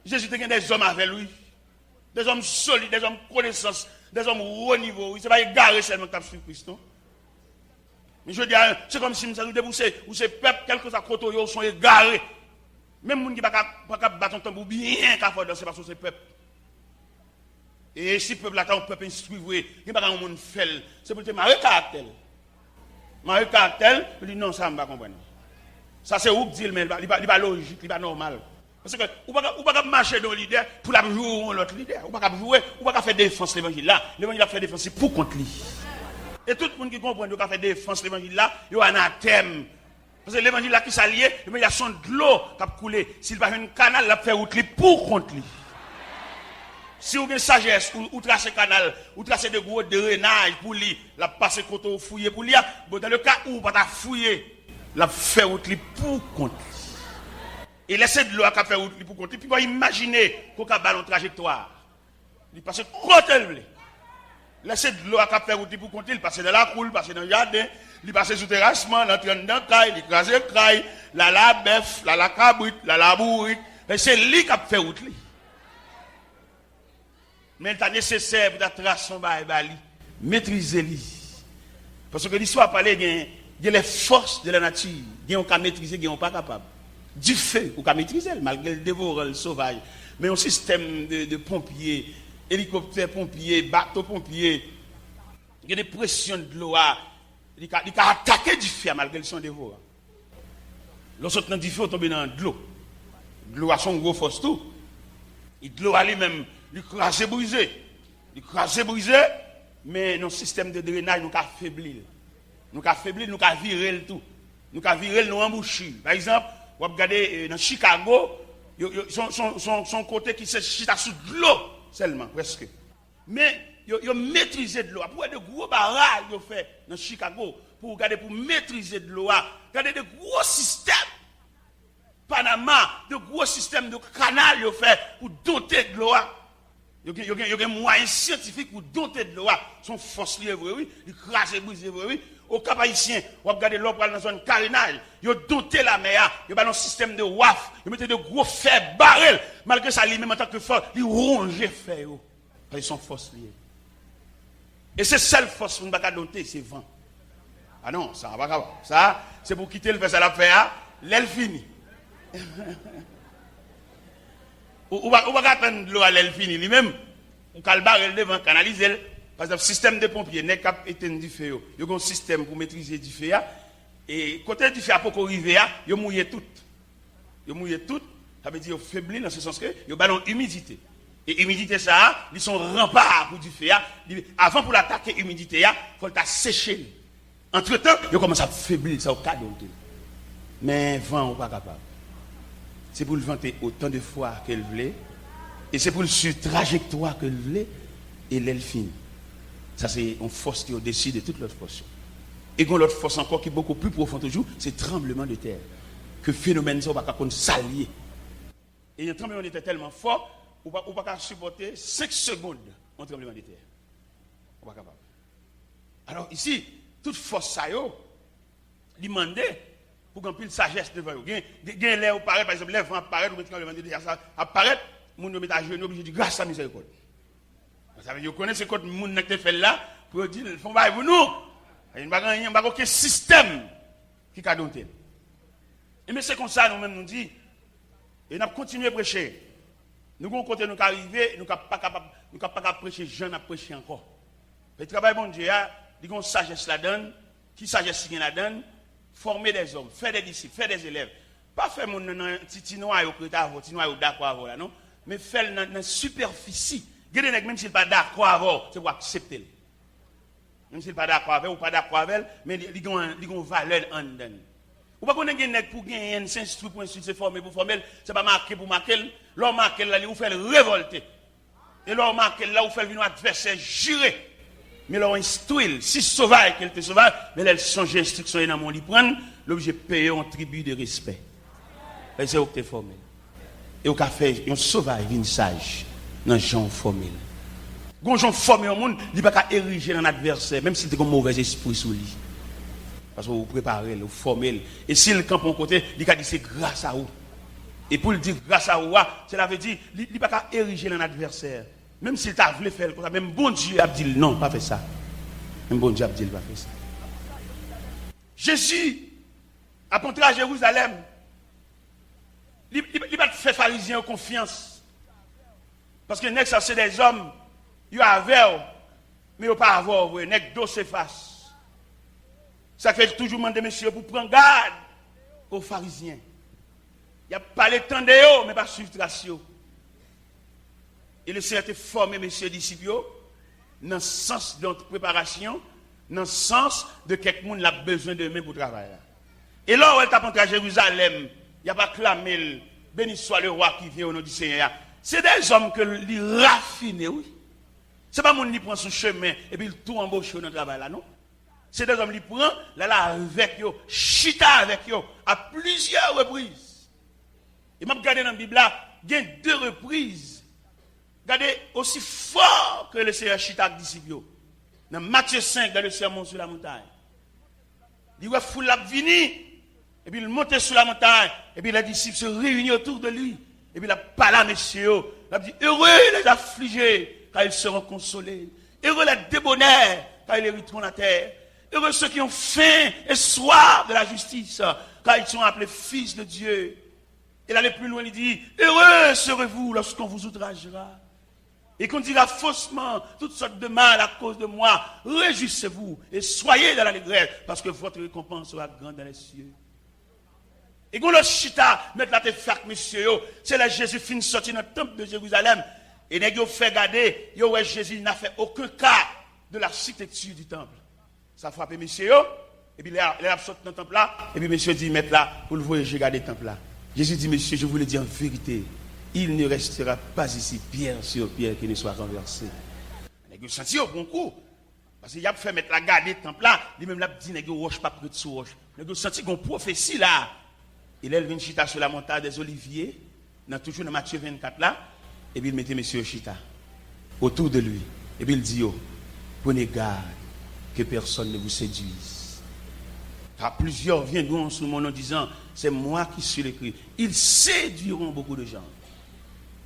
Jésus a des hommes avec lui. Des hommes solides, des hommes connaissance, des hommes haut niveau. Ce n'est pas égaré seulement que tu as suivi Christ. Non? Mais je dis, c'est comme si vous ces peuples, quel que soit côté, ils sont égarés. Même les gens qui ne peuvent pas battre un tambour bien, qui font danser parce que c'est peuple. Et si le peuple attend, le peuple instruit, il n'y a pas de monde fait. C'est pour te marier caractère. Marier caractère, il dit non, ça ne va pas comprendre. Ça c'est où dire, mais il n'est pas logique, il n'est pas normal. Parce que vous ne pouvez pas marcher dans l'idée pour la jouer l'autre leader. Vous ne pouvez pas jouer, vous ne pouvez pas faire défense de l'évangile là. L'évangile a fait défense pour contre lui. Et tout le monde qui comprend qu'il a fait défense de l'évangile là, il y a un anathème. Parce que l'évangile là qui s'allie, il y a son de l'eau qui a coulé. S'il va faire un canal, il a fait route pour contre lui. Si vous avez une sagesse, ou tracer canal, ou tracer des gros drainages pour lui, la passer côté ou fouiller pour lui, dans le cas où vous ne pouvez pas fouiller, la fait route pour contre lui. Et laisser de l'eau à faire route pour contre lui, puis vous imaginez qu'on a ballon trajectoire. Il passe côté lui. Laissez de l'eau à faire route pour contre lui, il passe dans la cour, il passe dans le jardin, il passe sous terrassement, il entre dans le caille, il écrase le caille, la bœuf, la cabrite, la bourrite. C'est lui qui a fait route. Mais il est nécessaire pour tracer son bail, maîtriser-lui. Parce que l'histoire parle, il y a les forces de la nature, il y a un maîtriser, il y a pas capable. Du feu, on peut maîtriser, malgré le dévoreur, le sauvage. Mais un système de pompiers, hélicoptères pompiers, bateaux pompiers, il y a des pressions de l'eau, il y a attaqué du feu malgré son dévoreur. Lorsque du feu, on tombe dans de l'eau. De l'eau a son gros force tout. Et de l'eau a lui-même. Il crase brisé. Mais nos systèmes de drainage nous affaiblir. Nous affaiblir, nous virer le tout. Nous virer nous emboucher. Par exemple, vous regardez dans Chicago, son côté qui se chita sous de l'eau seulement, presque. Mais ils maîtrisé de l'eau. Pour de gros barrages ils fait dans Chicago, pour maîtriser de l'eau, regardez de gros systèmes. Panama, de gros systèmes de canal ils fait pour doter de l'eau. Il y a des moyens scientifiques pour doter de l'eau. Son force liée, oui, il crase et brise, oui. Au Cap Haïtien, vous regardez l'eau dans la zone carénage, ils ont doté la mer, ils ont un système de WAF, ils mettent de gros fers barrels, malgré ça, lui-même en tant que fort, ils rongent les fers. Ils sont force liées. Et c'est seule force qu'on ne peut pas doter, c'est vent. Ah non, ça va pas. Ça, c'est pour quitter le fait ça la faire, l'aile finie. Ou va attendre l'eau à l'aile finie lui-même, ou qu'elle barre devant, canaliser. Par exemple, système de pompiers, n'est pas éteindre du feu. Il y a un système pour maîtriser du feu. Et côté du feu, pour arriver, il y a mouillé tout. Ça veut dire faibli dans ce sens que il y a ballon humidité. Et humidité, ça, ils sont remparts pour du feu. Avant pour l'attaquer humidité, il faut la sécher. Entre-temps, il commence à faiblir, ça au cas d'autre. Mais vent, on n'est pas capable. C'est pour le vanter autant de fois qu'elle voulait. Et c'est pour le suivre trajectoire qu'elle voulait. Et l'aile fine. Ça, c'est une force qui est au-dessus de toute l'autre force. Et une autre force encore qui est beaucoup plus profonde toujours, c'est le tremblement de terre. Que phénomène ça, on ne va pas s'allier. Et un tremblement de terre tellement fort, on ne va pas supporter 5 secondes un tremblement de terre. On ne va pas capable. Alors ici, toute force ça, il demande pour qu'on puisse sagesse devant vous. Il y a l'air apparaît, par exemple, les vents apparaissent, ou tremblement de terre apparaît, on met à genoux, obligé de dire grâce à miséricorde. Ça veut dire qu'on connaît ce que les gens ont fait là pour dire qu'ils font pas pour nous. Il n'y a pas aucun système qui a doté. Et mais c'est comme ça, nous-mêmes nous disons, et nous continuons à prêcher. Nous avons côté nous arriver, nous ne sommes pas capables de prêcher, je n'ai pas prêché encore. Le travail bon Dieu, il y a une sagesse la donne, qui sagesse qui la donne, former des hommes, faire des disciples, faire des élèves. Pas faire mon petit noir au prétard, petit noir au d'accord là, non, mais faire dans la superficie. Même s'il n'est pas d'accord avec, c'est pour accepter. Même s'il n'est pas d'accord avec ou pas d'accord avec, mais il y a une valeur en dedans. Ou pas qu'on ait un pour gagner un instrument pour instruire, c'est formé pour former, c'est pas marqué pour marquer. L'homme marqué là, il vous fait révolter. Et l'homme marqué là, vous fait venir adversaire jurer. Mais l'homme instruit, si sauvage qu'elle était sauvage, mais elle change d'instruction et dans mon lit prendre, l'objet payer un tribut de respect. Et c'est où que tu es formé. Et au café, un sauvage, une sage. Dans gens formés. Quand gens formés au monde, il ne peut pas ériger dans l'adversaire, même s'il a un mauvais esprit sur lui. Parce que vous préparez, vous formez. Et s'il campe en côté, il a dit c'est grâce à vous. Et pour le dire grâce à roi, cela veut dire, il ne peut pas ériger un adversaire. Même s'il t'a voulu faire comme ça, même bon Dieu a dit non, pas fait ça. Même bon Dieu a dit pas fait ça. Jésus a entré à Jérusalem. Il va faire pharisien confiance. Parce que ça c'est des hommes, ils avaient, mais ils n'ont pas avoir, ils n'ont dos se face. Ça fait toujours demander monsieur pour prendre garde aux pharisiens. Il n'y a pas le temps de eux, mais pas suivre trace. Et le Seigneur a formé messieurs disciples dans le sens de notre préparation, dans le sens de quelqu'un qui a besoin de main pour travailler. Et là où elle t'a entré à Jérusalem, il n'y a pas clamé, béni soit le roi qui vient au nom du Seigneur. C'est des hommes que lui raffinent, oui. Ce n'est pas mon qui prend son chemin et puis il tout embauche dans le travail là, non. C'est des hommes qui prennent là avec eux, chita avec eux à plusieurs reprises. Et m'a regardé dans la Bible là, il y a 2 reprises. Regardez aussi fort que le Seigneur chita avec les disciples. Dans Matthieu 5, dans le sermon sur la montagne. Il voit foule la venir, et puis il monte sur la montagne, et puis les disciples se réunissent autour de lui. Et puis il a parlé à messieurs. Il a dit, heureux les affligés, car ils seront consolés. Heureux les débonnaires, car ils hériteront la terre. Heureux ceux qui ont faim et soif de la justice, car ils sont appelés fils de Dieu. Et là, le plus loin, il dit, heureux serez-vous lorsqu'on vous outragera. Et qu'on dira faussement toutes sortes de mal à cause de moi. Réjouissez-vous et soyez dans l'allégresse, parce que votre récompense sera grande dans les cieux. Et quand le chita, mettre la tête fac, monsieur, c'est là Jésus finit sorti dans le temple de Jérusalem. Et les gens fait garder, Jésus n'a fait aucun cas de l'architecture du temple. Ça frappe monsieur, et puis il a sorti dans le temple là, et puis monsieur dit, mettre là, pour le voir, j'ai gardé le temple là. Jésus dit, monsieur, je vous le dis en vérité, il ne restera pas ici pierre sur pierre qui ne soit renversé. Les gens senti au bon coup. Parce qu'il a fait mettre la garder le temple là, lui-même l'a dit, les gens roche pas près de sous roche. Les gens senti qu'on prophétie là. Il est venu chita sur la montagne des Oliviers, toujours dans Matthieu 24 là, et puis il mettait monsieur chita autour de lui. Et puis il dit, prenez garde que personne ne vous séduise. Car plusieurs viendront sous mon nom disant, c'est moi qui suis le Christ. Ils séduiront beaucoup de gens.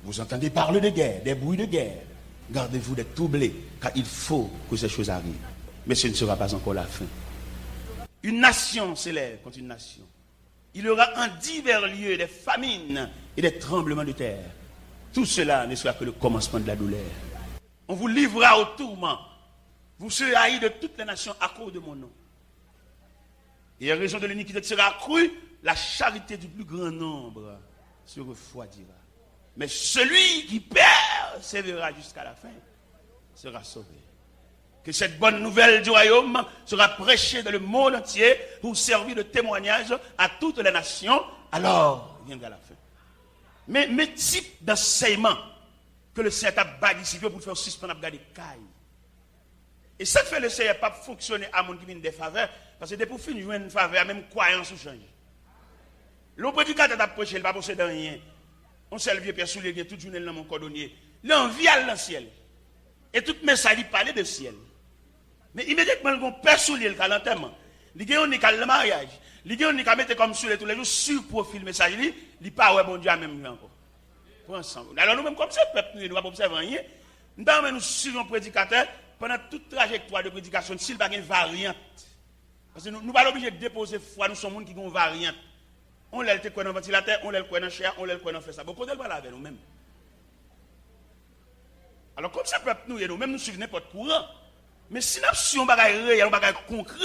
Vous entendez parler de guerre, des bruits de guerre. Gardez-vous d'être troublés, car il faut que ces choses arrivent. Mais ce ne sera pas encore la fin. Une nation s'élève contre une nation. Il y aura en divers lieux des famines et des tremblements de terre. Tout cela ne sera que le commencement de la douleur. On vous livrera au tourment. Vous serez haïs de toutes les nations à cause de mon nom. Et en raison de l'iniquité qui sera accrue, la charité du plus grand nombre se refroidira. Mais celui qui persévérera jusqu'à la fin sera sauvé. Que cette bonne nouvelle du royaume sera prêchée dans le monde entier pour servir de témoignage à toutes les nations, alors viendra la fin. Mais type d'enseignement que le Seigneur a bâti pour faire suspendre à des cailles. Et ça fait le Seigneur pas fonctionner à mon qui vient des faveurs, parce que pour finir jouer une faveur, même croyance ou change. Le prédicateur a prêché, il ne va pas posséder rien. On s'est levé Pierre Soulier, toute journée dans mon cordonnier. L'envie à dans le ciel. Et tout message, il parlait de ciel. Mais immédiatement, on Père Soulier, le l'enterrement. Il y a le mariage. Il y a mettre comme sur tous les jours, sur profil message, il pas ouais bon Dieu à même encore. Pour ensemble. Alors nous-mêmes, comme ça, peuple, nous ne pouvons pas observer rien. Nous suivons un prédicateur pendant toute trajectoire de prédication, s'il n'y a pas une variante. Parce que nous ne sommes pas obligés de déposer foi, nous sommes gens qui ont une variante. On l'a été dans le ventilateur, on l'a été dans le chair, on l'a été dans le fait ça. Bon, côté le avec nous-mêmes. Alors, comme ça, peuple, nous-mêmes, nous suivons n'importe courant. Mais si nous suivons un bagage réel, un bagage concret,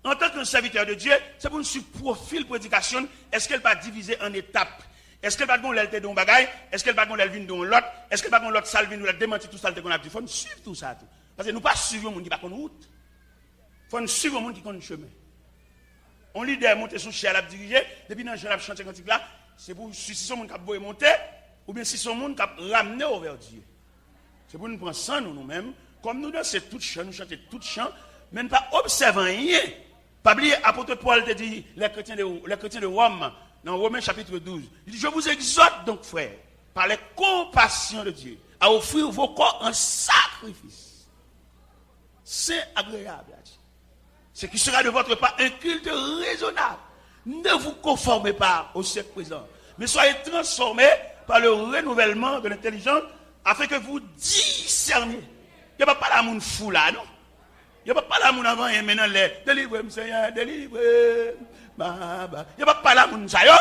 en tant que serviteur de Dieu, c'est pour nous suivre profil prédication. Est-ce qu'elle va diviser en étapes? Est-ce qu'elle va donner l'alté dans un bagage? Est-ce qu'elle va donner l'alvin dans l'autre? Est-ce qu'elle va donner l'autre salve, nous la démentir tout ça, qu'on a dit? Il faut nous suivre tout ça. Tout. Parce que nous ne pas suivre un monde qui va connaître route. Il faut nous suivre un monde qui connaît le chemin. On leader monter son chien à la diriger, depuis dans le chantier quantique là, c'est pour si son monde qui a monter, ou bien si son monde qui a ramené vers Dieu. C'est pour nous prendre ça nous-mêmes, comme nous dansons tout chant, nous chantons tout chant, même pas observant rien. Pas oublier, apôtre Paul te dit, les chrétiens de Rome, dans Romains chapitre 12, il dit, je vous exhorte donc, frères, par les compassions de Dieu, à offrir vos corps en sacrifice. C'est agréable à Dieu. Ce qui sera de votre part un culte raisonnable. Ne vous conformez pas au siècle présent, mais soyez transformés par le renouvellement de l'intelligence afin que vous discerniez. Il n'y a pas la moun fou là, non? Il n'y a pas la moun avant et maintenant les délivrez, Seigneur, délivrez. Il n'y a pas la moun ça, yo.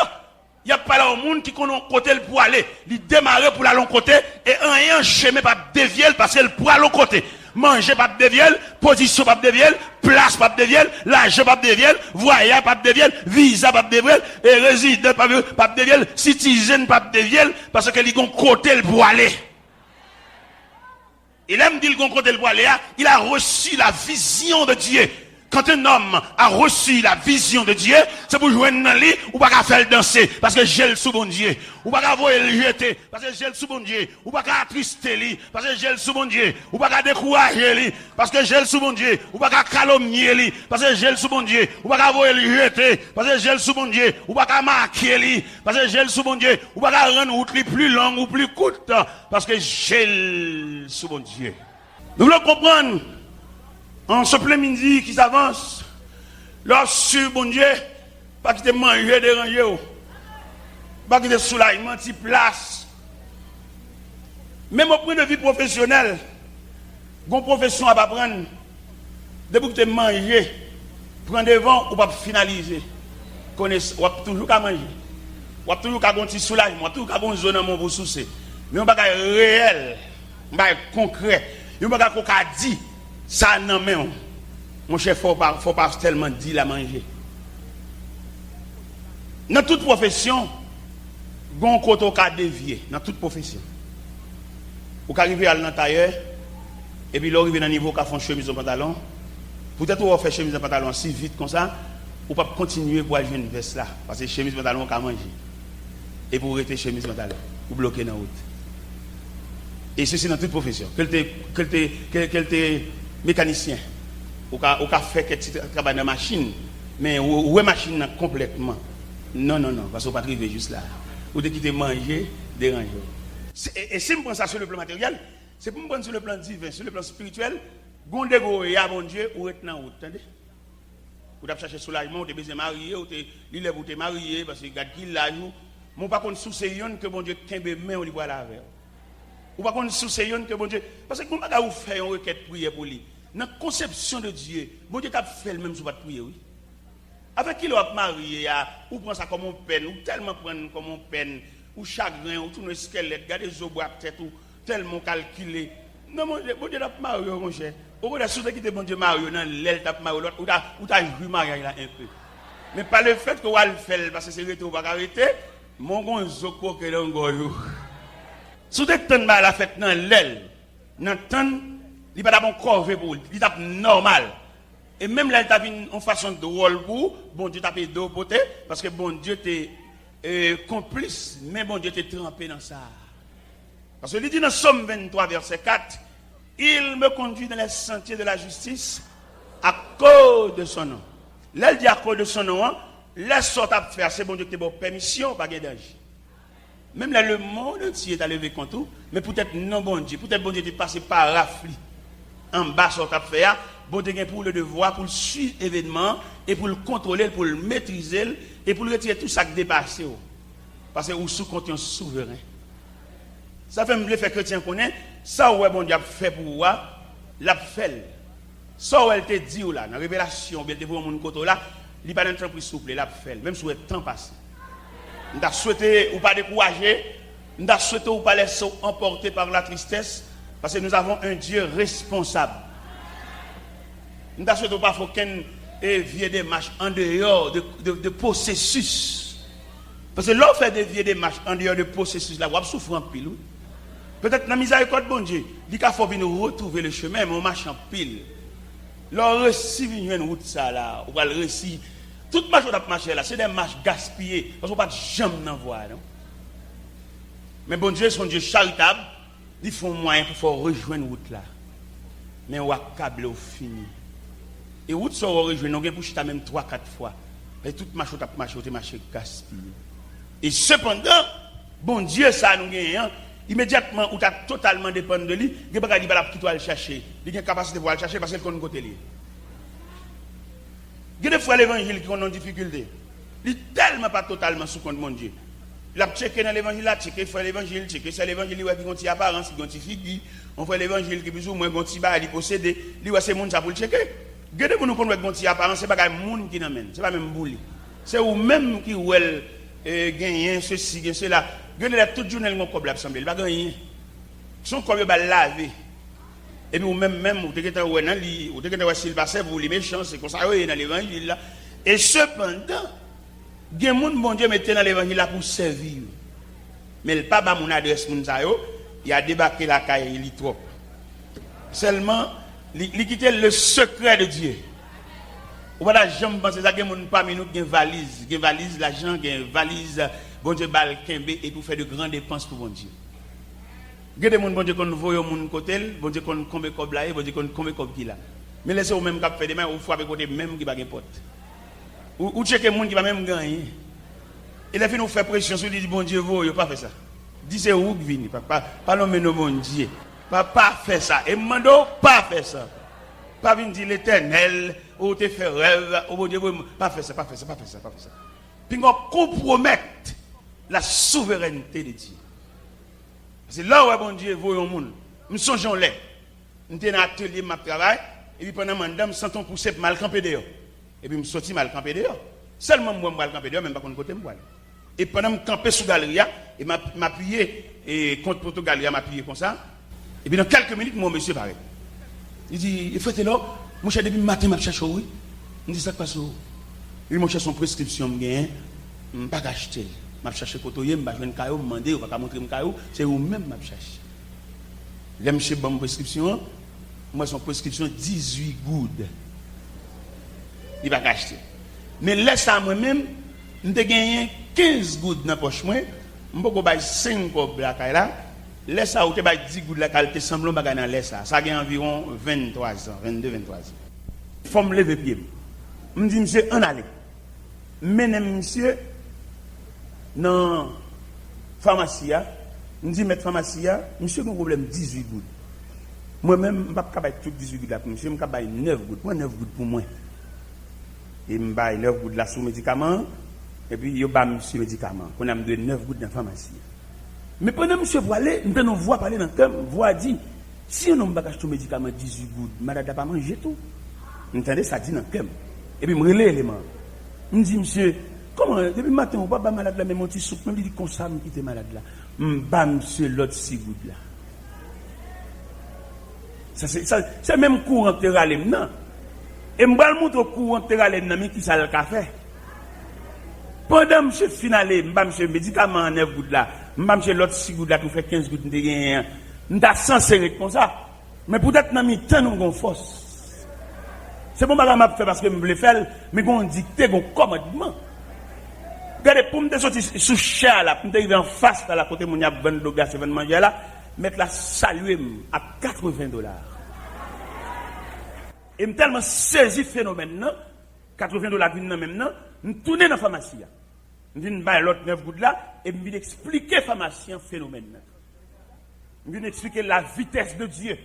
Il n'y a pas là au monde qui connaît côté pour aller. Il démarre pour aller l'autre côté et rien chemin pas dévier parce qu'il pour aller l'autre côté. Manger pas dévier, position pas dévier, place pas dévier, l'argent pas dévier, voyage pas dévier, visa pas dévier et résident pas dévier, citizen pas dévier parce que il ont côté pour aller. Il aime dire qu'on côté pour aller, il a reçu la vision de Dieu. Quand un homme a reçu la vision de Dieu, c'est pour jouer dans lui ou pas faire le danser parce que j'ai le sous bon Dieu. Ou pas voir le jeter parce que j'ai le sous bon Dieu. Ou pas attrister lui parce que j'ai le sous bon Dieu. Ou pas décourager lui parce que j'ai le sous bon Dieu. Ou pas calomnier lui parce que j'ai le sous bon Dieu. Ou pas voir le jeter parce que j'ai le sous bon Dieu. Ou pas marquer lui parce que j'ai le sous bon Dieu. Ou pas rendre route plus longue ou plus courte parce que j'ai le sous bon Dieu. Nous voulons comprendre en ce plein midi qui s'avance, lorsque bon Dieu, pas quitter manger, déranger, pas quitter soulagement, ti place. Même au point de vue professionnel, une profession à pas prendre, depuis que tu manger, prendre devant ou pas finaliser. Ou toujours qu'à manger, ou toujours qu'à un petit soulagement, toujours qu'à une zone pour soucier. Mais on pas réel, on pas concret, on pas dire. Ça non mais mon chef faut pas tellement dire la manger. Dans toute profession, gon côté ka dévier dans toute profession. Ou arriver à l'intérieur et puis l'arriver dans niveau ka font chemise au pantalon. Peut-être ou faire chemise au pantalon si vite comme ça ou pas continuer pour aller une veste là parce que chemise pantalon ka manger. Et pour rester chemise pantalon ou bloquer dans route. Et ceci dans toute profession. Quel t'es mécanicien, ou ka fait que travail dans machine, mais ou machine complètement. Non, parce qu'on pas arriver juste là. Ou de quitter manger, déranger. Et si je prends ça sur le plan matériel, c'est pour me prendre sur le plan divin, sur le plan spirituel, gonde go ya bon Dieu ou être dans route, entendez? Ou t'as cherché soulagement, ou t'es besoin marié, ou t'es libre ou t'es marié parce que garde qui là joue. Mon pas contre sous yon que bon Dieu kembe main ou li boit la verre. Ou pas contre sous yon que bon Dieu parce que comment vous faire une requête prière pour lui. Dans la conception de Dieu, bon Dieu t'a fait le même sur votre prière, oui. Avec qui l'on marié, ou prend ça comme une peine, ou tellement prendre comme une peine, ou chagrin, ou tout le squelette, garder les os bois tête, ou tellement calculé. Non, bon Dieu t'a marié, mon cher. Au bout de ce qui était bon Dieu marié, dans l'aile t'a marié, ou t'as joué marié là un peu. Mais pas le fait que vous le faites, parce que c'est arrêté ou pas arrêter, mon gonzo coque dans le goyou. Si vous êtes à la fête dans l'aile, dans le temps, il n'y a pas de corvée pour lui, il est normal. Et même là, il a une façon de rôle pour, bon Dieu t'a payé deux côtés, parce que bon Dieu t'es complice, mais bon Dieu t'es trempé dans ça. Parce que il dit dans Somme 23, verset 4, il me conduit dans les sentiers de la justice à cause de son nom. Là, il dit à cause de son nom, laisse sorte à faire, c'est bon Dieu qui te donne permission, pas de danger. Même là, le monde entier est à lever contre tout, mais peut-être non, bon Dieu, peut-être bon Dieu est passé par rafli. En bas, sorte à faire, bon Dieu a pour le devoir, pour le suivre l'événement, et pour le contrôler, pour le maîtriser, et pour le retirer tout ça qui dépasse. Parce que vous sous compte souverain. Ça fait me faire chrétien connaître, ça ouais bon Dieu a fait pour vous, l'a fait. Ça ouais elle te dit là, dans la révélation, bien te voir mon côté là, il pas dans temps pour souple, l'a fait, même si le temps passe. Nous souhaité ou pas décourager, nous souhaité ou pas laisser emporter par la tristesse, parce que nous avons un Dieu responsable. Nous souhaité pas faut qu'un vieux démarche en dehors de processus. Parce que l'on fait des vieux démarches en dehors de processus là, on souffre en pile. Peut-être dans la miséricorde bon Dieu, il faut venir retrouver le chemin, mais on marche en pile. L'on réussit une route ça là, on va le réussir. Toute marche qu'on a marché là, c'est des marches gaspillées, parce qu'on n'a pas de jambes dans voie. Mais bon Dieu, son Dieu charitable, il faut moyen pour rejoindre route là. Mais on va câbler au fini. Et route ça on va rejoindre, on va boucher même 3-4 fois. Et toute marche qu'on a marché, on a marché gaspillé. Et cependant, bon Dieu, ça nous gagne. Immédiatement, on a totalement dépendre de lui, il n'y a pas de aller chercher. Il a une capacité de aller chercher parce qu'il connaît côté lui. Il y a des fois l'évangile qui ont une difficulté. Il n'est tellement pas totalement sous compte mon Dieu. La checker dans l'évangile là, checker faire l'évangile, checker ça l'évangile qui ont une apparence, qui ont une figure, on fait l'évangile qui plus ou moins gonti ba li posséder, li ouais c'est monde ça pour le checker. Gade pour nous connait gonti apparence, c'est pas monde qui n'amène, c'est pas même bouli. C'est ou même qui ouel gagner ceci, gagner cela. Gade la toute journée mon cob là semble, il pas gagner. Son cob va laver. Et puis ou même ou te gete ouais dans li, ou te gete ouais s'il passe pour les méchants, c'est comme ça dans l'évangile là. Et cependant gen moun bon Dieu mette dans l'évangile là pour servir. Mais le pas ba mon adresse moun sa yo, il a débarqué la caille li trop. Seulement li quitter le secret de Dieu. Ou pas jamais penser ça gen moun parmi nous gen valise l'argent, gen valise bon Dieu bal kembe et pour faire de grandes dépenses pour bon Dieu. Gen moun bon Dieu qu'on voye moun côté, bon Dieu qu'on combien cob là, bon Dieu qu'on combien cob qui là. Mais laissez ou même cap faire demain ou frapper côté même qui pas gen porte. Ou checker moun qui va même gagner. Il a fait nous faire pression sur lui dit bon Dieu vous pas fait ça. Dis c'est où qui vient pas nommer nos bon Dieu. Pas faire ça et mando pas faire ça. Pas venir dire l'Éternel ou te fait rêve ou bon Dieu pas faire ça. Puis on compromettre la souveraineté de Dieu. C'est là où bon Dieu voit au monde. Nous songeons là. Nous sommes dans l'atelier de travail et puis pendant madame sentons pousser mal campé dehors. Et puis, je suis sorti mal campé dehors. Seulement, moi, je suis campé dehors, même pas contre côté moi. Et pendant que je campé sous la galerie, et m'appuyer, et contre Porto Galerie, m'appuyer comme ça. Et puis, dans quelques minutes, mon monsieur paraît. Il dit, il faut être là, mon cher, depuis le matin, je cherche, oui. Il dit, ça passe où? Il m'a cherché son prescription, je ne vais pas acheter. Je vais chercher côté, je vais jouer un caillou, je vais demander, je vais montrer un caillou, c'est vous-même que je cherche. Là, monsieur, bonne prescription, moi, son prescription, 18 gouttes. Il va acheter. Mais laisse à moi-même, je gagné 15 gouttes dans la poche. Je ne peux pas 5 gouttes là. Laisse à 10 gouttes la qualité semble pas gagner laisse ça. Ça gagne environ 23 ans, 22, 23 ans. Il faut me lever pied. Je me dis, monsieur, on allait. Menem monsieur dans la pharmacie. Je me dis, mettre pharmacie, monsieur a un problème 18 gouttes. Moi-même, je ne peux pas faire tout 18 gouttes là pour monsieur, je peux faire 9 gouttes. Moi, 9 gouttes pour moi. Et je vais 9 gouttes là sous médicament, et puis je vais sur médicament. On a 9 gouttes dans la pharmacie. Mais pendant que monsieur voit aller, nous voit parler dans le cœur, voit dit, si on n'a pas acheté un médicament 18 gouttes, madame n'a pas mangé tout. Vous entendez ça dit dans le cœur. Et puis je me relève l'élément. Je me dis, monsieur, comment, depuis le matin, on ne va pas malade là, mais mon petit soupe, même il dit comme ça, je quitte malade là. Je vais monsieur l'autre 6 gouttes là. C'est même courant de râler maintenant. Et je vais vous montrer au courant de râler qui ça le café. Pendant que je suis finalé, je vais monsieur médicament en 9 gouttes là. Je vais monsieur l'autre 6 gouttes là, pour faire 15 gouttes de gain. Je suis censé comme ça. Mais peut-être que nous avons une force. C'est bon, madame, je fais parce que je veux faire, mais on dicté, on commandement. Regardez, pour me sortir sous cher là, pour me arriver en face à la côté, mon y a 20 dollars, c'est 20 manger là, mettre la saluer à $80. Et je suis tellement saisi le phénomène, $80 vient maintenant, je tourne dans la pharmacie. Je viens de l'autre 9 gouttes là, et je viens expliquer pharmacien phénomène. Je viens expliquer la vitesse de Dieu.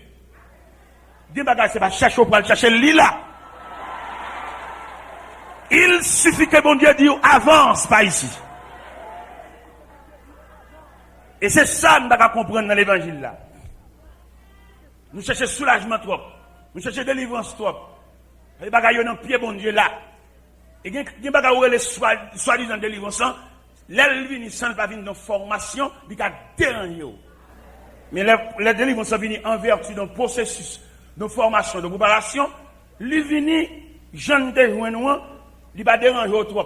Dieu bagage, c'est pas chercher pour aller chercher le là. Il suffit que bon Dieu dise avance pas ici. Et c'est ça que nous devons comprendre dans l'évangile là. Nous cherchons soulagement trop. Nous cherchons délivrance trop. Les bagages dans pied bon Dieu là. Et les bagages où les soi-disant délivrance, l'elle vient sans pas venir dans formation, il a dérangé. Mais les délivrances viennent en vertu d'un processus de formation, de préparation. Lui vient, jeune de joindre, il va déranger trop.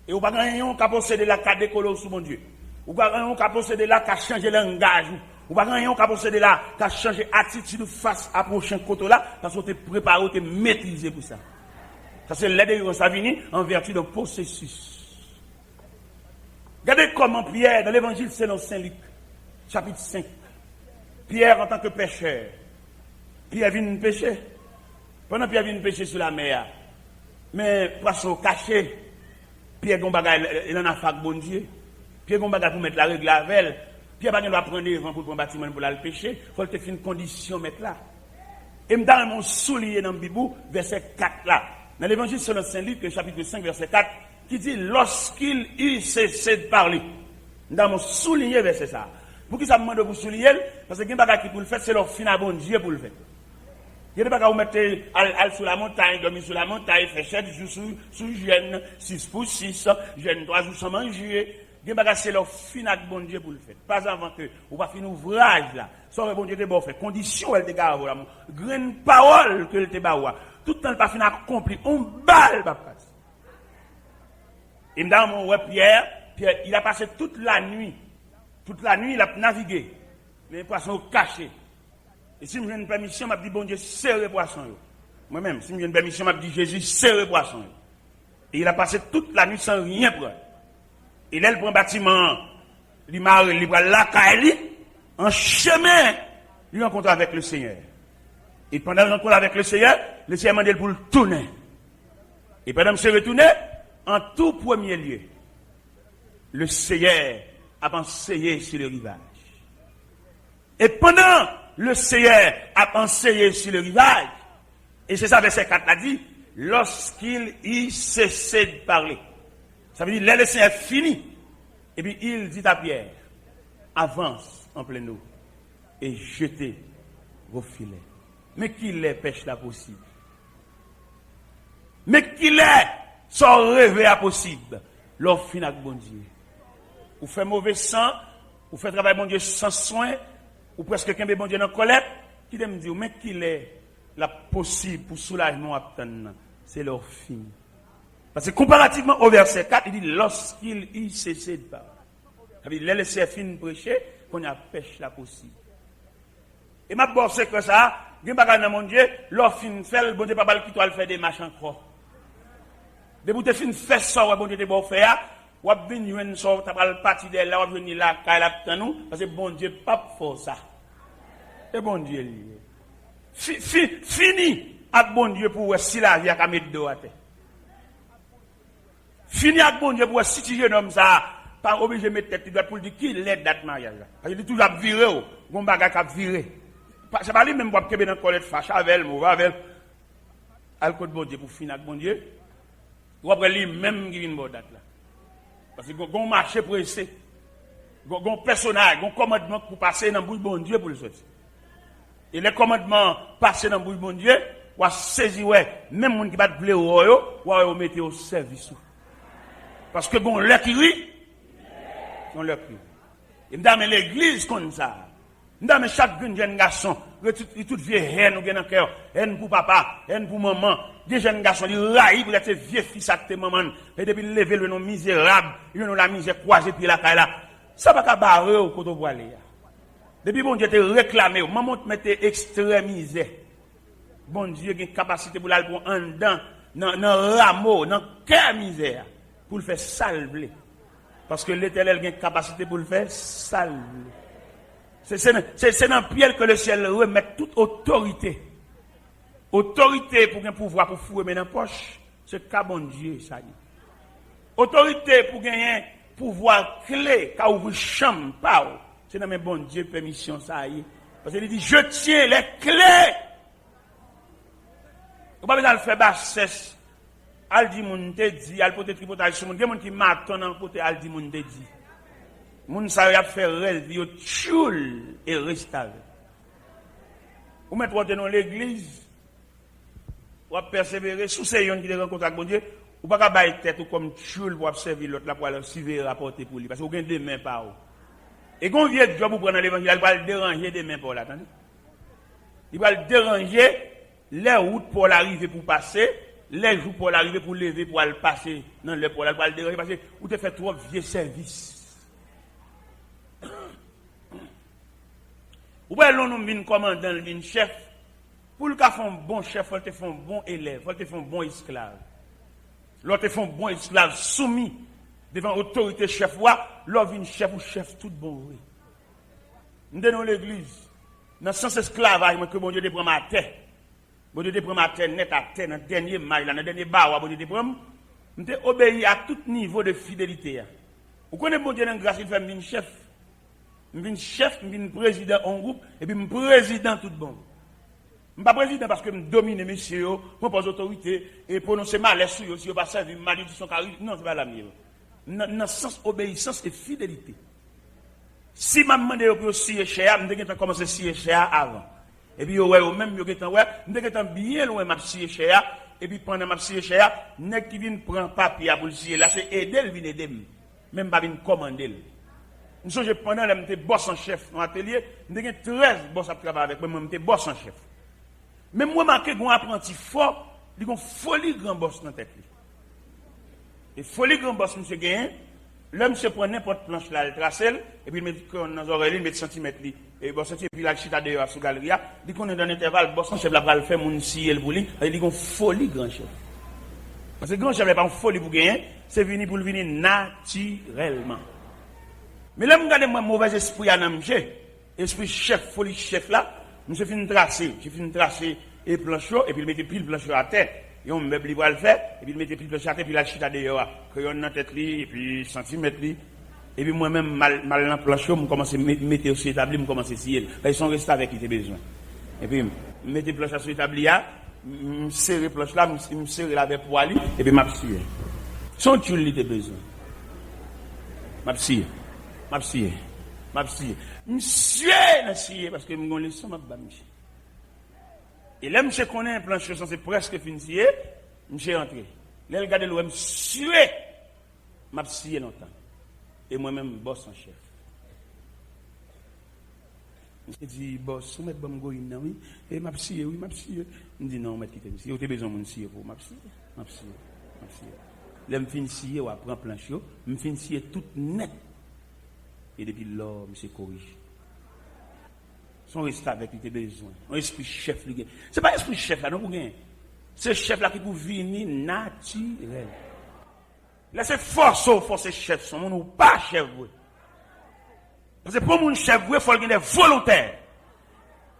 Et vous ne pouvez pas posséder la carte d'école sous mon Dieu. Vous ne pouvez pas posséder la carte changer le langage. Vous ne pouvez pas posséder la carte changer attitude face à prochain côté là, parce que vous êtes préparé, vous êtes maîtrisé pour ça. Ça c'est l'aide de ça vient en vertu d'un processus. Regardez comment Pierre, dans l'évangile selon Saint Luc, chapitre 5, Pierre en tant que pécheur, Pierre vient pécher. Pendant Pierre vient pécher sur la mer, mais poisson caché, Pierre Gombagay, il en a fait bon Dieu. Pierre Gombagay pour mettre la règle à elle. Pierre Gombagay doit prendre devant pour prendre un bâtiment pour aller pécher. Il faut que tu aies une condition mettre là. Et me donne mon soulier dans le Bibou, verset 4 là. Dans l'évangile selon Saint Luc, chapitre 5, verset 4, qui dit, lorsqu'il eut cessé de parler, Dans mon souligner verset ça. Pour qui ça me demande pour souligner? Parce que il y a des choses qui pour le faire, c'est leur fin à bon Dieu pour le faire. Il y a des choses qui vous mettez aller sur la montagne, dormir sur la montagne, faire 7 jours sous jeûne, 6 pour 6, jeûne 3 jours sans manger. Il y a des choses c'est leur fin à bon Dieu pour le faire. Pas avant que vous pas finir ouvrage là. Ça bon Dieu te bon fait. Condition elle te garde là. Grande parole que elle te ba. Tout le temps pas finir accompli. On balle pas passe. Et dans mon Pierre, il a passé toute la nuit. Toute la nuit, il a navigué. Les poissons cachés. Et si je me une permission, je dis, bon Dieu, serre les poissons. Moi-même, si je me une permission, je dis, Jésus, serre les poissons. Et il a passé toute la nuit sans rien prendre. Et là, il prend un bâtiment, il prend la caille, en chemin, il rencontre avec le Seigneur. Et pendant la rencontre avec le Seigneur m'a demandé pour le tourner. Et pendant que je suis retourné, en tout premier lieu, le Seigneur a enseigné sur le rivage. Et pendant le Seigneur a enseigné sur le rivage, et c'est ça verset 4 a dit, lorsqu'il y cessait de parler. Ça veut dire, le Seigneur fini. Et puis il dit à Pierre, avance en pleine eau et jetez vos filets. Mais qu'il est pêche là possible. Mais qu'il est sans rêver à possible. L'offre fin avec bon Dieu. Ou fait mauvais sang, ou fait travail bon Dieu sans soin, ou presque qu'un bon Dieu dans colère, qui me dit, mais qu'il est la possible pour soulagement à c'est leur fin. Parce que comparativement au verset 4, il dit, lorsqu'il y cessait de parler. Ça veut dire, laisser fin prêcher, qu'on a pêche la possible. Et ma bosse c'est que ça, il y a dans mon Dieu, leur fin fait, le bon Dieu pas mal qui doit le faire des machins encore. De vous te fin fait ça, bon Dieu te bon faire, ou à venir une sorte, t'as pas le parti de là, ou à venir là, quand il a nous, parce que bon Dieu pas pour ça. Et bon Dieu lié. Fini avec bon Dieu pour si la vie a mettre dos à terre. Fini avec bon Dieu pour si tu jeune homme ça, pas obligé de mettre tête pour dire qui l'aide date mariage là. Parce qu'il dit toujours viré, bon bagage a viré. C'est pas lui même pour que dans colère fâche avec moi avec alcool bon Dieu pour finir avec bon Dieu. Ou après lui même qui vient bon date là. Parce que gon marché pressé. Gon personnage, gon commandement pour passer dans bouche bon Dieu pour le sortir. Et les commandements passer dans bouche bon Dieu, ou saisir ouais, même monde qui va te ou mettre au service. Parce que bon leur qui rit, on leur crie. Et dans l'église comme ça. Dans chaque jeune garçon, il tout vieux haine ou dans cœur, haine pour papa, haine pour maman. Des jeunes garçons, ils raillent pour être vieux fils à tes mamans. Et depuis lever le nom misérable, ils ont la misère croisée puis la caille là. Ça va pas barrer au côté de aller. Depuis bon Dieu te réclamé, maman te mette extrémisé. Bon Dieu a une capacité pour l'aller en dedans, dans rameau, dans cœur misère, pour le faire salver. Parce que l'Éternel a une capacité pour le faire salver. C'est dans le pied que le ciel remet toute autorité. Autorité pour un pouvoir pour fouiller dans la poche, c'est qu'à bon Dieu, ça y est. Autorité pour gagner un pouvoir clé, qu'à ouvrir chambre, c'est dans mes bon Dieu permission, ça y est. Parce qu'il dit, je tiens les clés. Vous pas besoin de faire bassesse. Al dit moun te dit, al pote tripotage sur moun. Il y a moun qui m'attend dans côté al dit moun te dit. Moun sa y a fait rêve, yo tchoul et restave. Ou mettre dans l'église, ou à persévérer, sous ces yon qui te rencontre avec bon Dieu, ou pas qu'à bailler tête ou comme tchoul pour observer l'autre là pour aller suivre rapporter pour lui. Parce que vous avez des mains par où. Et quand vous êtes job pour prendre l'évangile, il va le déranger des mains pour l'attendre. Il va le déranger les routes pour l'arriver pour passer, les jours pour l'arriver pour lever pour aller passer dans le pour le déranger parce que vous te fait trop vieux service. Ou bien l'on vient commandant, vient chef. Pour le cas faire un bon chef, il te fait un bon élève, il te fait un bon esclave. L'autre fait un bon esclave soumis devant l'autorité chef. L'autre vient chef ou chef tout bon. Nous dans l'église, dans le sens esclavage, que bon Dieu te prend ma tête. Bon Dieu te prend ma tête net à terre, dans le dernier mail, dans le dernier bar, bon Dieu te prend. Nous te obéi à tout niveau de fidélité. Vous connaissez bon Dieu dans grâce, il fait un chef. Je suis chef, je suis président en groupe, et puis je suis président tout bon. Je ne suis pas président parce que je domine messieurs, je pose autorité, et prononcer mal sur eux, si je ne pas servir, malédiction, non, ce n'est pas la mienne. Dans le sens obéissance et fidélité. Si m'a demandé pour scier cher, je vais commencer à scier cher avant. Et puis, ouais, même, je vais bien loin, m'a scier cher. Et puis, pendant m'a scier cher, nèg qui vient prendre papier pour le scier, là, c'est aider, vient aider. Même pas vient commander. Nous sommes pendant que j'étais boss en chef dans l'atelier, j'ai 13 boss à travailler avec moi, j'étais boss en chef. Mais moi, marqué un apprenti fort, il y a une folie grand boss dans la tête. Et folie grand boss, monsieur Gain, l'homme se prend n'importe planche là, il trace, et puis il met dans les oreilles, il met centimètres, et boss, et puis là, il chita dehors sous la galerie, il dit qu'on est dans l'intervalle, boss en chef, là, va le faire, mon si, il bouli, il dit qu'on folie grand chef. Parce que grand chef n'est pas une folie pour gagner, c'est venu pour le venir naturellement. Mais là, je regarde mon mauvais esprit à m'amener. Esprit chef, folie chef là, je fais une tracée. J'ai fait une tracée et planchot, et puis il mettait pile planchot à terre. Et on me dit, le faire, et puis il mettait pile planchot à terre, puis il a chita dehors. Crayon dans la tête, et puis centimètre. Et puis moi-même, mal dans le planchot, je commence à mettre aussi établi, je commence à essayer. Ils sont restés avec qui ils besoin. Et puis, je mettais planchot sur l'établi, je serre planchot là, je serre la avec poil, et puis je m'absire. Son tuile, il était besoin. M'absire. Monsieur, parce que je me laisse ma bas, monsieur. Et là, monsieur connaît un plancher, c'est presque fini, monsieur rentré. Là, il regarde le monsieur, m'absire longtemps. Et moi-même, boss en chef. Je dis, boss, vous mettez bon goïne, oui, et m'absire, oui, m'absire. Je dis, non, mettez quitter, monsieur. Vous avez besoin de monsieur pour m'absire. Là, je finis, ou après plancher, je finis tout net. Et depuis là, monsieur corrige. Son reste avec lui, besoin. Un esprit chef, c'est pas esprit chef là, non, pour gagner. C'est chef là qui peut venir naturel. Là, c'est force chef, son monde ou pas chef. Parce que pour mon chef, il faut qu'il y ait des volontaires.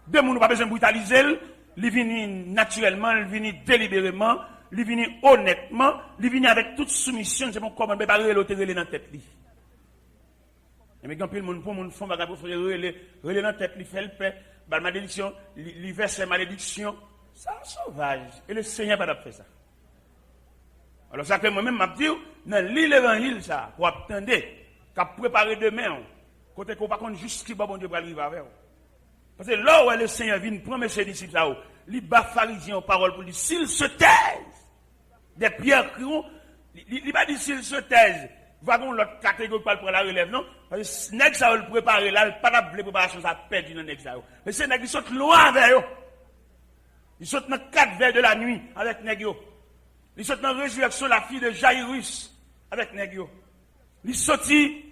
Deux gens n'ont pas besoin de brutaliser, il vient naturellement, il vient délibérément, il vient honnêtement, il vient avec toute soumission, c'est bon, comment préparer l'autre dans la tête. Mais quand le monde pour mon fond, il faut relais dans la tête, il fait le paix, la malédiction, il verse la malédiction. Ça, sauvage. Et le Seigneur n'a pas fait ça. Alors, ça que moi-même, je dis, dans l'évangile, ça, pour attendre, qu'à préparer demain, côté qu'on ne va pas juste qui va bon Dieu pour arriver avec. Parce que là où le Seigneur vient prendre ses disciples là-haut, il bat pharisiens aux paroles pour dire, s'ils se taisent, des pierres crient, il va dire s'ils se taisent, wagon l'autre catégorie pour la relève, non? Parce que nèg ça va le préparer là, pas la préparation, ça perdu dans nèg ça. Mais c'est nèg qui saute loin avec eux. Il saute dans 4 vers de la nuit avec nèg yo. Il saute dans la résurrection la fille de Jairus avec nèg yo. Il sorti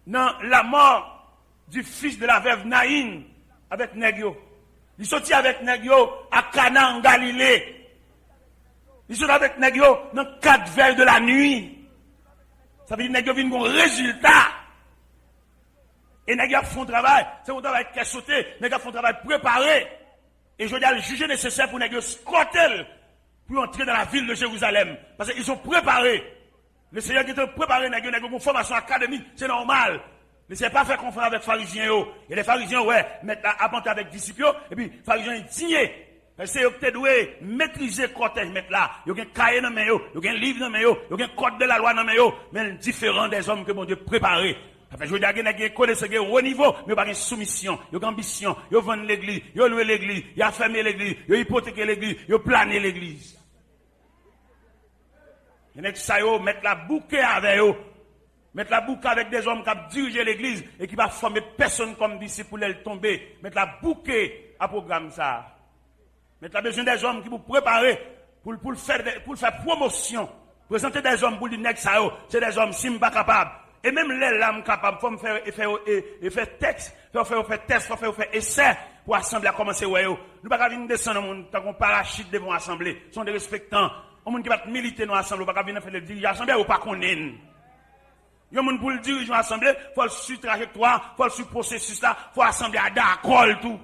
dans la mort du fils de la veuve Naïn avec nèg yo. Il sorti avec nèg yo à Cana en Galilée. Il sorti avec nèg yo dans 4 vers de la nuit. Ça veut dire que nous avons un résultat. Et nous avons un travail. C'est un travail qui a sauté. Nous avons un travail préparé. Et je dois le juger nécessaire pour nous squatter pour entrer dans la ville de Jérusalem. Parce qu'ils sont préparés. Le Seigneur qui est préparé, nous avons une formation académique. C'est normal. Mais ce n'est pas faire confiance avec les pharisiens. Et les pharisiens, ouais, mettent à apporter avec les disciples. Et puis, les pharisiens, ils disent. C'est eux qui doivent maîtriser le cortège, mettre là. Il y a un cahier dans les mains, il y a un livre dans les mains, il y a un code de la loi dans les mains, mais différent des hommes que mon Dieu préparé. Je veux dire, il y a des connaissances au haut niveau, mais il n'y a pas de soumission, il y a ambition, il y a vendre l'église, il y a loué l'église, il y a fermé l'église, il y a hypothéqué l'église, il y a plané l'église. Il y a qui mettre la bouquet avec eux, mettre la bouquet avec des hommes qui ont dirigé l'église et qui ne vont former personne comme disciple pour les tomber, mettre la bouquet à programme ça. Mais tu as besoin des hommes qui vous préparent pour faire promotion. Présenter des hommes pour dire que c'est des hommes si pas capables. Et même les lames capables, il faut faire texte, il faut faire test, il faut faire essai pour l'assemblée à commencer. Nous ne pouvons pas venir descendre dans tant qu'on parachute devant l'assemblée. Ils sont des respectants. On ne peut pas militer dans l'assemblée, on ne peut pas venir faire le dirigeant l'assemblée ou pas qu'on est. Il y a des gens pour le dirigeant l'assemblée, il faut le suivre trajectoire, il faut le suivre processus là, il faut l'assembler à d'accord tout.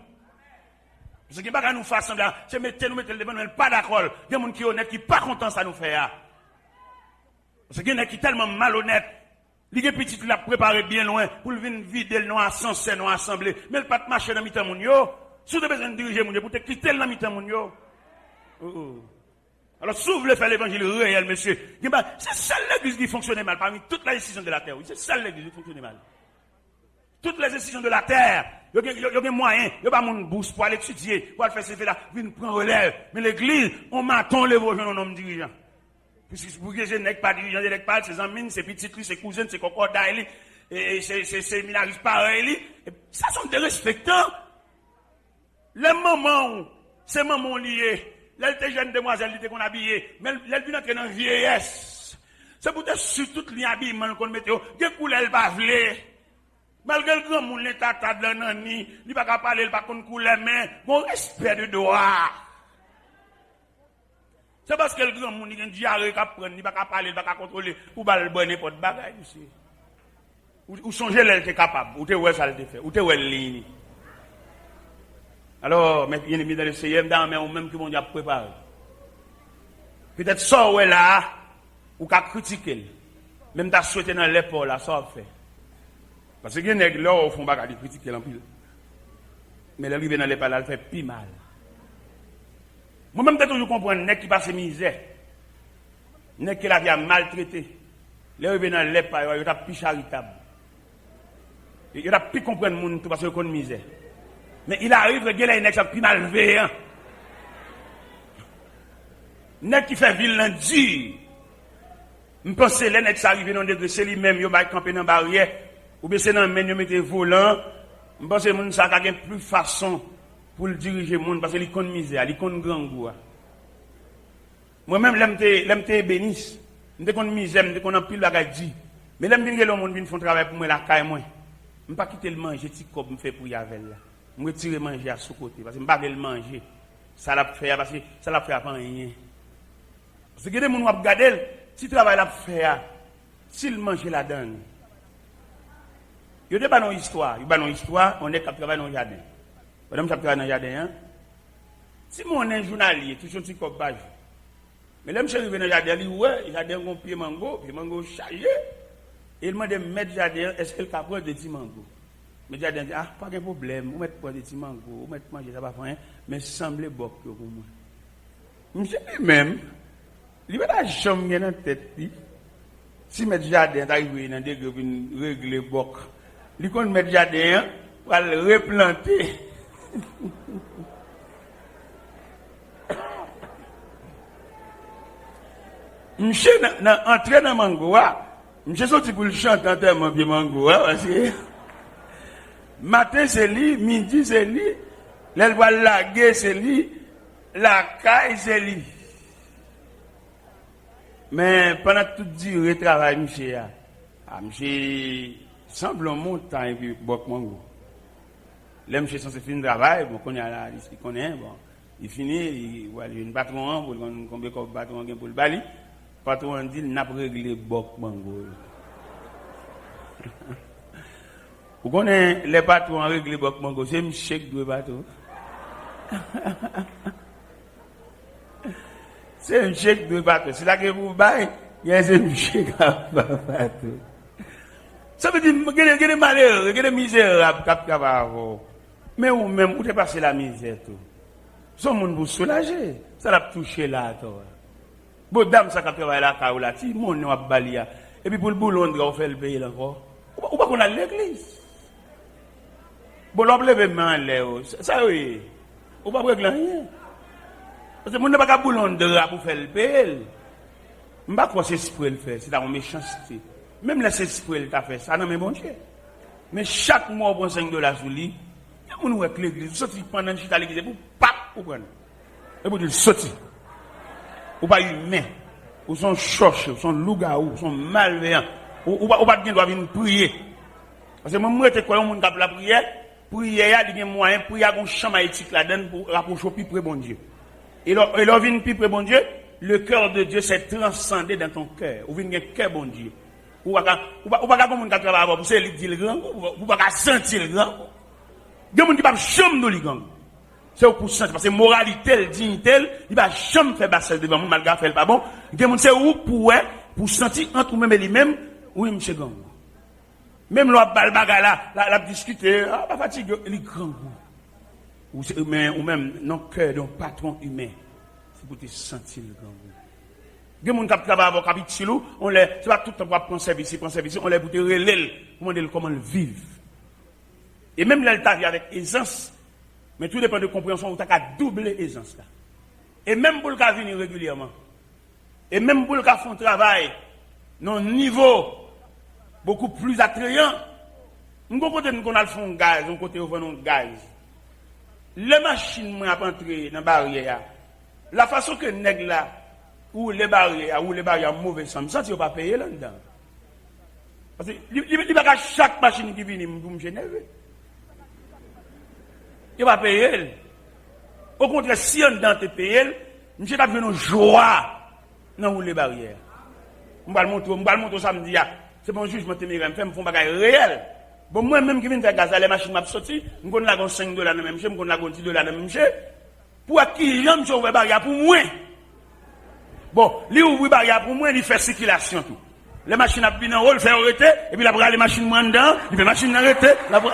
Parce que pas nous faire semblant, c'est mettre le devant, mais pas d'accord. Il y a des gens qui sont honnêtes, qui ne sont pas contents ça nous fait. Parce qu'il y a des gens qui sont tellement malhonnêtes. Les gens petits qui l'ont préparé bien loin pour venir vider le nom à sens, non assemblée. Mais le pas de marcher dans mi-temps mon yo. Si vous avez besoin de diriger mon yo, pour te quitter dans mi-temps mon yo. Alors, si vous voulez faire l'évangile réel, monsieur, c'est celle l'église qui fonctionne mal parmi toute la décision de la terre. C'est celle l'église qui fonctionne mal. Toutes les institutions de la terre, il y a des moyens, il y a pas mon bourse pour aller étudier, pour aller faire ces là, pour prendre relève. Mais l'église, on m'attend les jeunes hommes dirigeants. Puisque pour que je n'ai pas dirigeant, je n'ai pas ses amis, ses petites, ses cousines, ses cocos d'ailleurs, et ses séminaristes pareils. Ça sont des respectants. Les mamans, ces mamans liées, les jeunes demoiselles qu'on habillées, mais elles viennent entrer dans la vieillesse. C'est pour être sur tout l'habillement qu'on met, des couleurs elles pas vlé. Malgré le grand monde, les tata de l'année, il va pas parler, il va pas couleur, mais bon respect de droit. C'est parce que le grand monde, il a un diarrhée qui prend, il va pas parler, il va pas contrôler, ou va le bonner n'importe bagaille aussi. Ou songer l'elle est capable, ou t'es ouais ça le fait, ou t'es ouais ligne. Alors, mais il y a mis dans le CM dans mais ou même qui vont déjà préparer. Peut-être ça ouais là, ou qu'a critiquer. Même t'as souhaité dans l'épaule là, ça fait. Parce que les gens là au fond pas critiquer en pile. Mais l'arrivée dans l'épaule là, elle fait plus mal. Moi-même, je toujours comprendre nèg qui passe misère. Nèg qui la vie a maltraité. Les revenus dans l'épaule, il est plus charitable. Il a plus comprendre monde parce qu'il connaît misère. Mais il arrive que les nèg sont plus malveillants. Nèg qui fait vilain dur. Je pense que les nèg qui arrivent dans degré c'est lui-même yo va camper dans barrière ou bien c'est dans men yo mettre volant. Je pense que monde ça a plus façon pour le diriger monde parce qu'il connaît misère, il connaît grand goût. Moi-même l'aime bénisse. Je connais misère, je connais pile bagage dit. Mais l'aime bien que le monde vient faire travail pour moi la caille moi. Je ne pas quitter le manger petit comme me fait pour y avec là. Je retirer manger à sous côté parce que je ne pas le manger. Ça l'a fait parce que ça l'a fait pas rien. Parce que des gens vont regarder si travail l'a fait s'il mange la donne. Il y a pas une histoire, on est cap travail dans le jardin. Madame cap travail dans le jardin hein. Si mon un journalier toujours petit comme page. Mais là monsieur arrivé dans le jardin, il ouais, il jardin un pied mango chargé. Il m'a dit mettre jardin, est-ce qu'elle capable de petits mango? Mais jardin dit ah pas de problème, on met pas de petits mango, on met manger ça pas rien, mais semble bon pour moi. Monsieur lui-même, il va la chambre dans tête lui. Si mettre jardin arrivé dans des groupes régler boc. Il connaît mettre jardin pour le replanter. Monsieur entré dans mango, monsieur sorti pour le chanter en termes de mango, parce que matin c'est lui, midi c'est lui, l'aile va laguer c'est lui, la caille c'est lui. Mais pendant toute durée de travail, monsieur, monsieur semble montagne et puis bok mango. Là, monsieur censé finir le travail, bon, connaît la liste, il connaît, bon, il finit, il voit une patron, pour combien de patron pour le bali. Patron dit, il n'a pas réglé bok mango. Vous connaissez les patrons réglé bok mango, c'est un chèque de bateau. C'est un chèque de bateau. C'est là que vous baillez, il y a un chèque de bateau. Ça veut dire qu'il y a des malheurs, qu'il y a des misérables qui travaillent. Mais ou même, où t'es passé la misère tout. Son monde vous soulager. Ça l'a touché là, toi. Bon, dame, ça travaille là, car là, si mon nom a balia. Et puis pour le boulot, on fait le pays encore. Ou pas qu'on a l'église. Bon, l'on lève main là, ça oui. Ou pas régler rien. Parce que mon n'a pas qu'à boulot de pour faire le pays. Je ne sais pas quoi c'est ce qu'il fait, c'est dans une méchanceté. Même là, c'est ce qu'il a fait, ça, non, mais bon Dieu. Mais chaque mois, on prend $5 sur lui. Il y a mon avec l'église, sorti pendant que je suis à l'église, pour pas, pour prendre. Et pour dire, sorti. Ou pas humain. Ou sont choches, ou sont loups-garous, ou sont malveillants. Ou pas de doit venir prier. Parce que moi, je suis quoi, on a la prière. Prière, il y a des moyens, prière, on chambre éthique là-dedans pour rapprocher au plus près bon Dieu. Et là, vient plus près bon Dieu, le cœur de Dieu s'est transcendé dans ton cœur. Ou vient un cœur bon Dieu. Ou pas comme on a travaillé pour c'est le grand, ou pas sentir le grand. Il y a des gens qui ne peuvent pas chambre le grand. C'est pour sentir, parce que moralité, dignité, il va jamais faire basse devant moi, malgré faire pas bon. Il y a des gens c'est où pour sentir entre nous-mêmes et lui-même, oui, monsieur gang. Même l'on a bagarre là, la discuter, pas fatigué, il est grand. Ou même, non cœur d'un patron humain. C'est pour te sentir le grand. Des gens qui travaillent avec Capitulou, on les, c'est pas tout le temps pour prendre service, on les pour te relayer, comment le vivre. Et même là, elle avec aisance, mais tout dépend de compréhension, où tu as doubler aisance là. Et même pour le cas venir régulièrement, et même pour le cas faire un travail, non niveau beaucoup plus attrayant, nous côté nous a fait un gaz, nous côté on un gaz. Les machines m'ont entré dans la barrière. La façon que nèg là ou les barrières mauvais sens, ça tu pas payer là-dedans. Parce que il pas chaque machine qui vient pour me générer. Il va payer. Au contraire, si on dans te payer, monsieur t'a vu une joie dans les barrières. On va le montrer samedi. C'est bon jugement téméraire, me font bagage réel. Bon moi même qui viens faire gaz, les machines m'a sorti, on connaît la $5 dans même monsieur, on connaît la $10 dans même monsieur. Pour qui j'aime je ouvrir barrière pour moi. Bon, lui ouvrir barrière pour moi, il fait circulation tout. Les machines a bien en haut, il fait arrêter et puis la bras les machines moins dedans, il fait machine arrêter, la bras.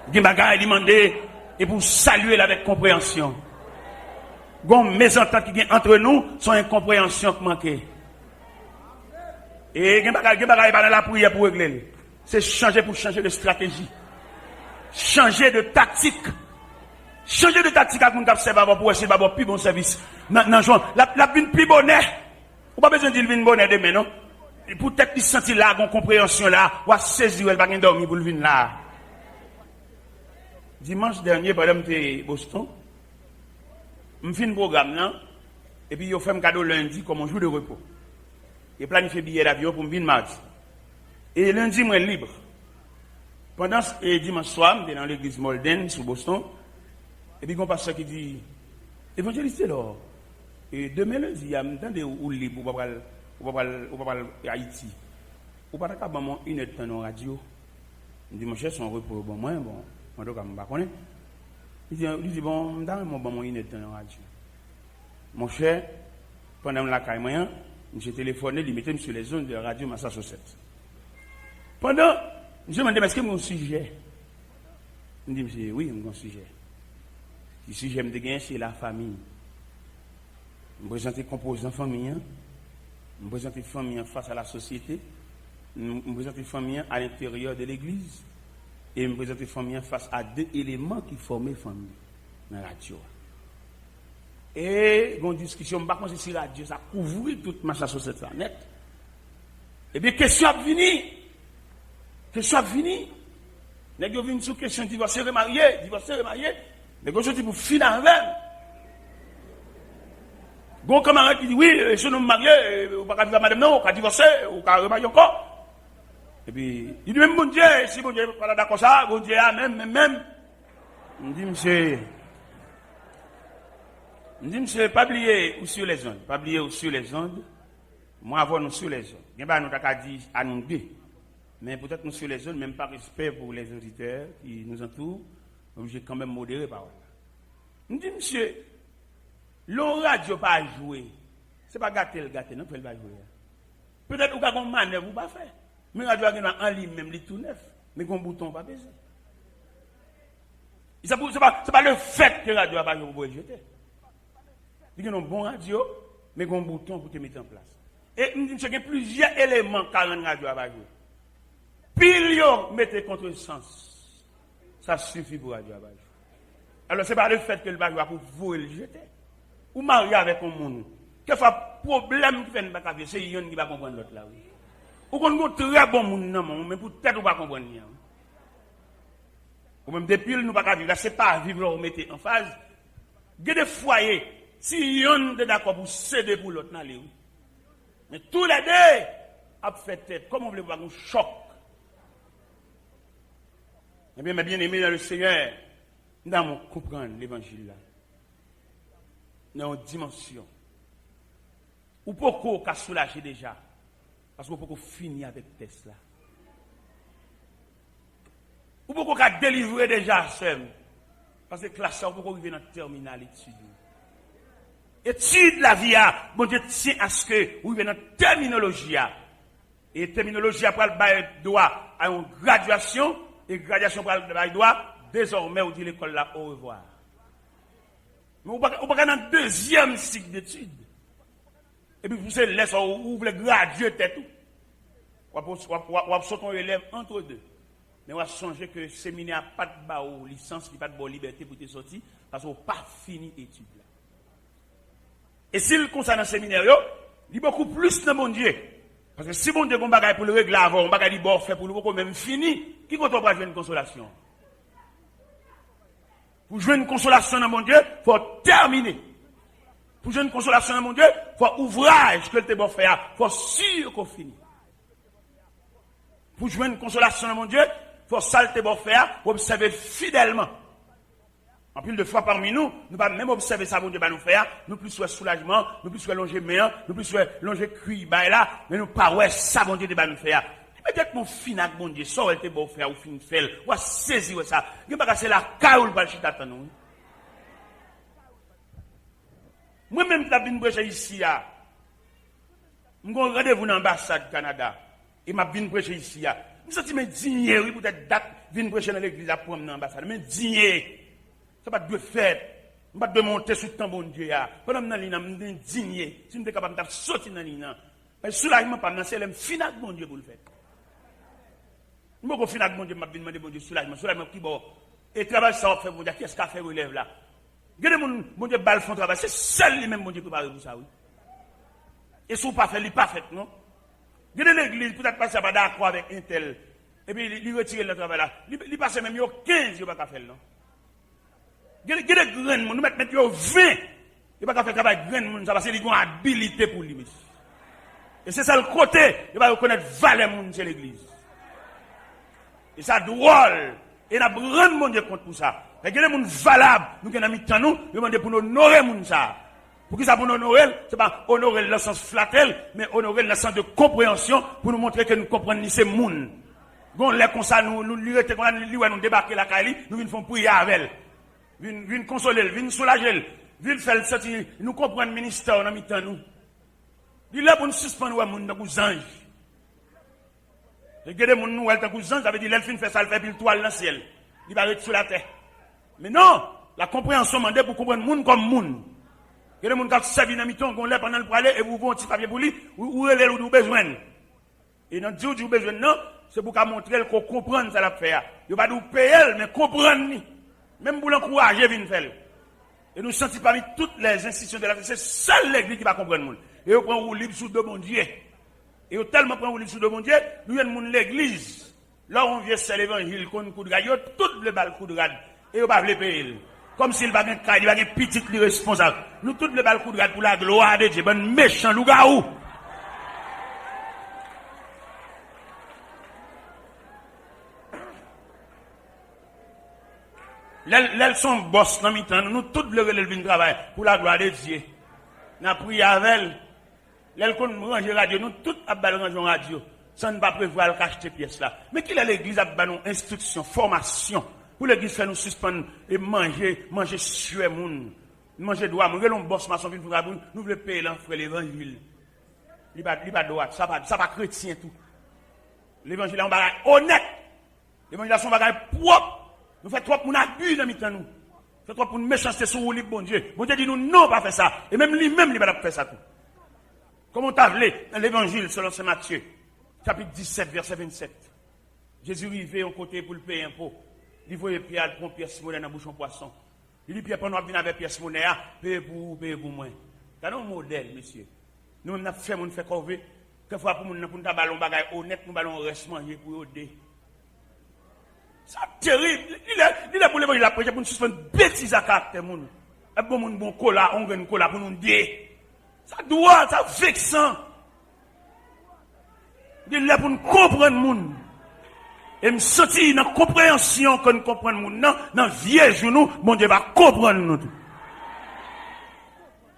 Des bagages demandé et pour saluer avec compréhension. Gon mésentente qui vient entre nous sont incompréhension qui manque. Et des bagages pas dans la prière pour régler. C'est changer pour changer de stratégie. Changer de tactique. Changer de tactique à mon cap serveur pour essayer d'avoir plus bon service. La vin plus bonnet. Ou pas besoin de vin bonnet demain non. Et pour peut-être qu'il sentir là une compréhension là, ou saisir elle pas dormir pour le vin là. Dimanche dernier, pendant que j'étais à Boston, je fais un programme là, et puis je fais un cadeau lundi comme un jour de repos. Je planifie billet d'avion pour me venir mardi. Et lundi, je suis libre. Pendant ce dimanche soir, je suis dans l'église Molden, sur Boston, et puis il y a un pasteur qui dit, évangéliste là, et demain lundi, il y a un temps de ou libre, ou pas à Haïti. Ou pas à une heure de temps en radio. Je dis, mon cher, son repos, bon, moi, bon. Il dit, bon, dans mon une heure de radio. Mon cher, pendant la caille, j'ai téléphoné, il mettait sur les zones de radio Massachusetts. Pendant, je me demandais, est-ce que mon sujet? Il dit, monsieur, oui, mon sujet. Le sujet me dégaine, c'est la famille. Je me présente les composants famille, je me présente les familles face à la société, je me présente les familles à l'intérieur de l'église. Et me présenter famille face à deux éléments qui formaient famille dans la radio. Et une discussion, par contre, si la radio, ça couvre toute ma chasse sur cette planète. Et bien, question a fini. Question a fini. N'est-ce que vient sur question divorcé, remarié. Mais quand je dis pour finir avec. Bon, camarade qui dit oui, si nous mariés, ou pas vivre madame, non, ou pas divorcer, ou pas remarier encore. Et puis, il dit même bon Dieu, si bon Dieu n'est pas d'accord ça, bon Dieu, même. Il dit, monsieur, pas oublier ou sur les ondes, pas oublier ou sur les ondes. Moi, avant nous sur les ondes. Il y a nous dit à nous deux. Mais peut-être nous sur les ondes, même par respect pour les auditeurs qui nous entourent, obligé quand même modérer par là. Il dit, monsieur, le radio pas jouer. C'est pas gâter, non, peut pas jouer. Peut-être vous avez une manœuvre, vous pas faire. Mais radio a en ligne même, il est tout neuf. Mais qu'on bouton pas besoin. C'est pas le fait que la radio a pas joué pour le jeter. Il y a un bon radio, mais qu'on bouton pour te mettre en place. Et il y a plusieurs éléments que la radio a pas joué. Pile, mettez contre sens. Ça suffit pour la radio a pas joué. Alors, c'est pas le fait que le radio a pour vous le jeter. Ou marier avec un monde. Quelquefois, problème qui fait une bataille, c'est une qui va comprendre l'autre là. Ou qu'on a très bon monde, mais peut-être qu'on ne va pas comprendre. Ou même depuis nous pas vivre, là, c'est pas vivre, on mettez en phase. Il y a des foyers, si on est d'accord pour céder pour l'autre, mais tous les deux, a fait tête, comme on veut voir un choc. Eh bien, mes bien-aimés dans le Seigneur, nous devons comprendre l'évangile là. Dans une dimension. Ou pourquoi on a soulagé déjà? Parce qu'on peut finir avec Tesla. Ou pourquoi on a délivré déjà seul. Parce que classe, on peut arriver dans le terminal étude. Étude la vie, bon Dieu tient à ce que vous arrivez dans la terminologie. Et terminologie après le droit à une graduation. Et graduation pour le droit, désormais, on dit l'école là, au revoir. Mais on va dans le deuxième cycle d'études. Et puis vous savez, laisse ou vous graduer tête tout. Ou sauter un élève entre deux. Mais on va changer que le séminaire n'a pas de licence, il n'a pas de liberté pour te sortir, parce qu'on n'a pas fini l'étude. Et s'il concerne le séminaire, il y a beaucoup plus de mon Dieu. Parce que si mon Dieu a un bagage pour le régler avant, un bagage bon fait pour le même fini, qui compte pas jouer une consolation? Pour jouer une consolation dans mon Dieu, il faut terminer. Pour jouer une consolation dans mon Dieu, il faut ouvrage que le bon fait, il faut sûr qu'on finit. Pour jouer une consolation dans mon Dieu, il faut salter bon faire, pour observer fidèlement. En plus de fois parmi nous, nous pas même observer ça, mon Dieu, nous faire, nous plus soit soulagement, nous plus soit longer meilleur, nous plus soit longer cuit, là, mais nous pas ouais, ça, mon Dieu, de nous faire. Peut-être mon finac, mon Dieu, ça, elle te bon faire, ou fin faire, ou saisir ça. Il n'y a pas c'est la caoule, pas le chita, nous. Moi-même, je suis venu ici, je suis rendez-vous dans l'ambassade du Canada, et je suis venu prêcher ici. Je me suis dit, digné, oui, peut-être date, venir prêcher dans l'église pour dans l'ambassade, mais digné. Ça va pas de faire. Je ne vais pas monter sur le temps, bon Dieu. Pendant que je suis indigné, si je suis capable de sortir dans l'île, mais soulagement, c'est le final de mon Dieu pour le faire. Je ne vais pas finir mon Dieu, je vais demander mon Dieu soulagement. Soulagement qui bon. Et travail, ça va faire, mon Dieu. Qu'est-ce qu'a fait, relève là? Regardez, mon Dieu, balle font travail. C'est seul lui-même, mon Dieu, préparé pour ça, oui. Et si vous ne pas fait, il n'est pas fait, non? Regardez l'église, peut-être pas ça va d'accord avec un tel. Et puis, il retire le travail là. Il passe même, il y a 15, il n'y a pas faire, non? Il y a des grains, nous mettons 20. Il n'y a pas qu'à faire travail grain, ça va c'est une habilité pour lui. Et c'est ça le côté, il va reconnaître valeur c'est l'église. Et ça drôle. Et n'a rendre mon Dieu compte pour ça. Il y a des gens valables, nous qui avons mis temps nous, demandons pour nous honorer mon ça. Pour qui ça pour nous honorer, c'est pas honorer le sens flattel, mais honorer le sens de compréhension pour nous montrer que nous comprenons ces monde. Bon, là comme ça nous nous débarquer la Kali, nous venons prier avec elle. Vin consoler, vin soulager, vin faire sortir, nous comprendre le ministère dans mi-temps nous. Il est là pour nous suspendre ouais moun dans les anges. Et gade moun nou elle dans les anges, ça veut dire elle fin faire ça, elle fait pile toile dans le ciel. Il va rester sur la terre. Mais non, la compréhension mandée pour comprendre moun comme moun. Gade moun qui servi dans mi-temps qu'on l'a pendant le parler et vous vont un petit papier pour lui ou elle ou besoin. Et dans Dieu du besoin non, c'est pour montrer qu'on comprend ça la faire. Il va nous payer mais comprendre ni. Même pour l'encourager, vient faire. Et nous sentons parmi toutes les institutions de la vie, c'est seule l'église qui va comprendre le monde. Et on prend un livre sous de mon Dieu. Et on tellement prend un livre sous de mon Dieu, nous avons l'église. Là où on vient c'est l'évangile, qu'on coup de rade, toutes les balles coup de rade. Et on va les payer. Comme s'il va gagner il va gagner petit responsable. Nous toutes les balles coup de rade pour la gloire de Dieu. Bon méchant loup-garou. Elles sont boss dans mi-temps, nous toutes les relèves de travail pour la gloire de Dieu. Nous avons prié avec elles. Elles qu'on range radio, nous toutes avons rangé radio. Sans ne pas prévoir acheter pièces là. Mais qu'il a l'église a nous instruction, formation. Pour l'église faire nous suspendre et manger suer moun. Manger droit, nous voulons boss maçon pour nous voulons payer l'enfant l'évangile. Il pas droit, ça pas chrétien tout. L'évangile est un bagage honnête. L'évangile est un bagage propre. Nous faisons trop pour nous abuser dans mi-temps nous. Nous faisons trop pour nous méchanceté sur le bon Dieu. Bon Dieu dit nous non pas faire ça. Et même lui-même, il va pas faire ça tout. Comme on t'a vu dans l'évangile selon Saint Matthieu, chapitre 17, verset 27. Jésus arrivait au côté pour le payer un pot. Il voyait Pierre prendre pièce monnaie dans la bouche en poisson. Il dit Pierre, pendant qu'on vient avec pièce monnaie, payez pour moi. C'est un modèle, monsieur. Nous, on a fait mon fait corvée. Quelquefois, pour nous, pour nous ballon bagage honnête, nous ballon reste manger pour aider. C'est terrible. Il est pour l'évangile, il a prêché pour nous suspendre bêtises à caractère. Et pour nous, bon cola, on gagne cola pour nous dire. Ça doit, ça vexant. Il est pour nous comprendre monde. Et me sentir dans la compréhension que nous comprenons monde. Dans vieux genou, bon Dieu va comprendre nous.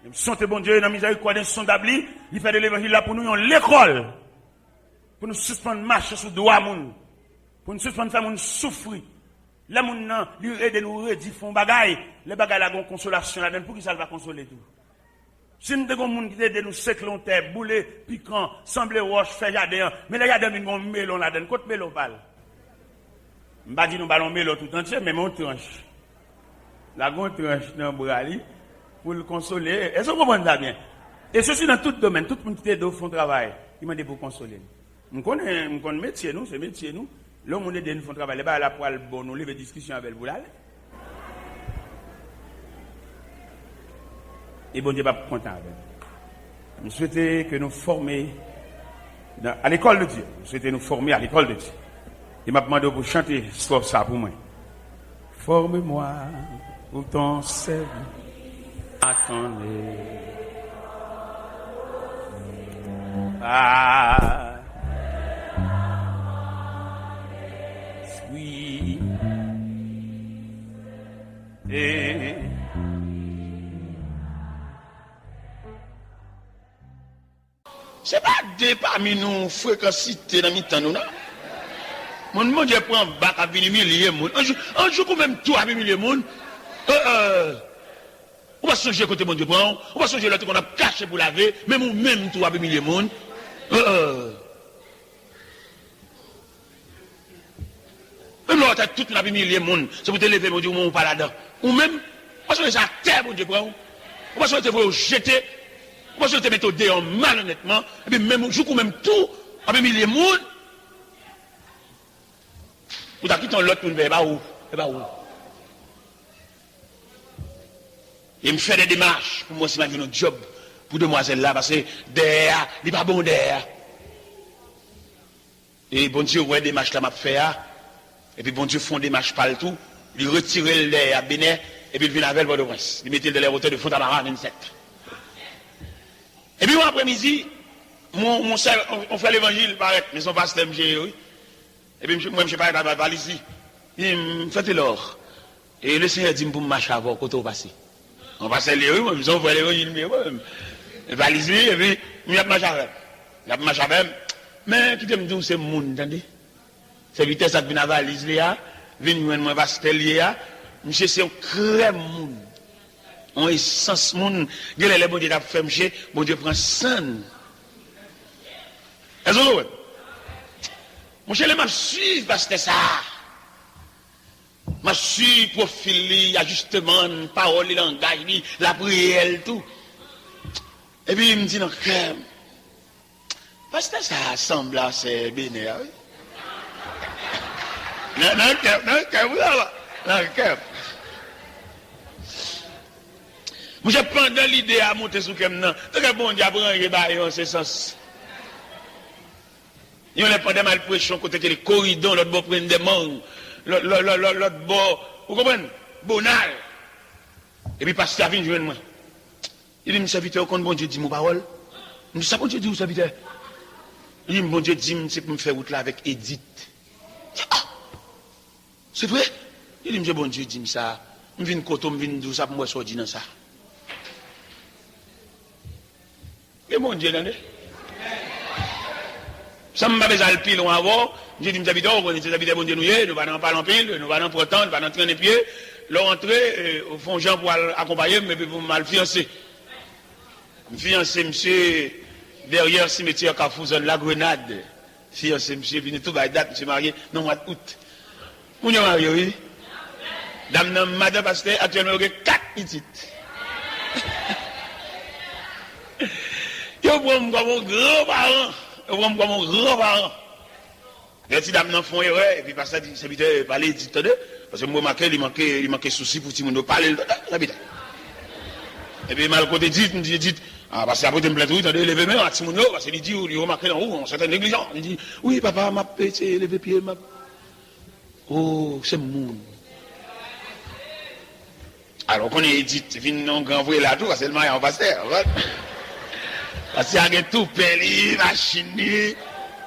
Et me sentir bon Dieu dans la miséricorde insondable. Il fait de l'évangile là pour nous, en l'école. Pour nous suspendre marcher sur droit monde. Pour nous suspendre faire nous souffrir. Là, nous lui aider nous redire font bagaille. Les bagailles là, ont consolation là-dedans. Pour qui ça va consoler tout? Si nous avons des gens qui aident nous séclonter, bouler, piquant, sembler roche, faire jardin. Mais les jardins, nous avons un melon là-dedans. Côte melon parle. Je ne vais pas dire nous ballons melon tout entier, mais mon tranche. La grande tranche dans le bras pour le consoler. Est-ce que vous comprenez ça bien? Et ceci dans tout domaine, tout le monde qui est font travail, il m'a dit pour consoler. Je connais métier, nous, c'est métier, nous. L'homme, on est de nous font travail, là, la poêle, bon, nous, les discussions avec vous, là. Et bon Dieu, pas content avec nous. Nous souhaitons que nous formions à l'école de Dieu. Nous souhaitons nous former à l'école de Dieu. Il m'a demandé pour chanter ça pour moi. Forme-moi pour ton service. Attendez. Ah. Oui. Et. C'est pas deux parmi nous fréquencité dans mi-temps nous là. Mon Dieu prend bac à venir milliers monde. Un jour quand même tout à milliers monde. On va changer côté mon Dieu prend, on va changer l'autre qu'on a caché pour laver, même ou même tout à milliers monde. Même l'autre toute la milliers monde, c'est pour te lever mon Dieu on pas là-dedans. Ou même on va changer ça terre mon Dieu prend. On va changer pour jeter. Moi, je te mets au dehors malhonnêtement, et puis même, je coupe même tout, avec milliers de monde. Vous t'as quitté l'autre pour ne pas où? Et me fait des démarches pour moi, c'est ma vie, notre job, pour demoiselle là, parce que derrière, il n'est pas bon derrière. Et bon Dieu, ouais, des démarches là, m'a fait, et puis bon Dieu, font des démarches pas le tout, il retire le lait à Bénin, et puis il vient avec le Port-au-Prince. Il mettait de l'air hôtel de Fontamara 27. Et puis, mon après-midi, on fait l'évangile, paraît, mais son pasteur me gère, oui. Et puis, moi, je ne sais pas, il va ici. Il me fait l'or. Et le Seigneur dit pour me marcher avant, quand on passe. On passe les rues, moi, je vais l'évangile, mais moi, il va ici, et puis, il va marcher avec. Il va marcher avec. Mais, qui te me dit, c'est le monde, attendez. C'est vitesse, ça vient à valise, là, vient moi, pasteur, là, monsieur, c'est un crème monde. On est sans monde, les bon Dieu a fait monsieur, bon Dieu prend sang. Est-ce que mon cher, je suis parce que ça. Je suis profil, ajustement, parole, langage, la prière, tout. Et puis il me dit non, parce que ça semble assez bénéfique. Non, moi, je prends dans l'idée à monter sous comme non. Très bon Dieu, après, il y a ce sens. Il y a pas de malpression, côté que les corridors, l'autre bord prennent des mangues, l'autre bord, vous comprenez? Bonal. Et puis, pasteur vient joindre moi. Il dit, mon serviteur, quand bon Dieu dit mon parole, je dis, ça, bon Dieu dit, mon serviteur. Il dit, bon Dieu dit, c'est pour me faire route là avec Edith. Ah, c'est vrai? Il dit, monsieur, bon Dieu dit ça. Je viens de côté, je viens de ça pour moi sortir dans ça. Et mon Dieu, là, ça m'a besoin de pile avant. J'ai dit, mes habitants, on est habitants, bon Dieu, nous allons parler en pile, nous allons prendre, nous allons traîner pieds, leur entrer, au fond, Jean pour accompagner, mais pour mal fiancer. Fiancé, monsieur, derrière cimetière Carrefour, la Grenade. Fiancé, monsieur, venu tout bas date, monsieur marié, non, mois d'août. Vous êtes marié, oui? Dame, madame, pasteur, actuellement, il y a 4 petites. Je prends comme mon grand-parent. Je prends comme mon grand-parent. Les petites dames n'en font erreur, et puis parce que c'est vite parler, dit, parce que moi, il manquait souci pour tout le monde parler, et puis, mal côté dit, me dit, parce que après, il me plaît tout, il a levé main à tout le monde, parce qu'il dit, il remarque en haut, on s'est négligent. Il dit, oui, papa, m'a pété, levé pied, m'a. Oh, c'est mon. Alors, qu'on est dit, vient non grand vrai là tout, parce que le mariage en pasteur. Parce qu'il y a tout peli, machine.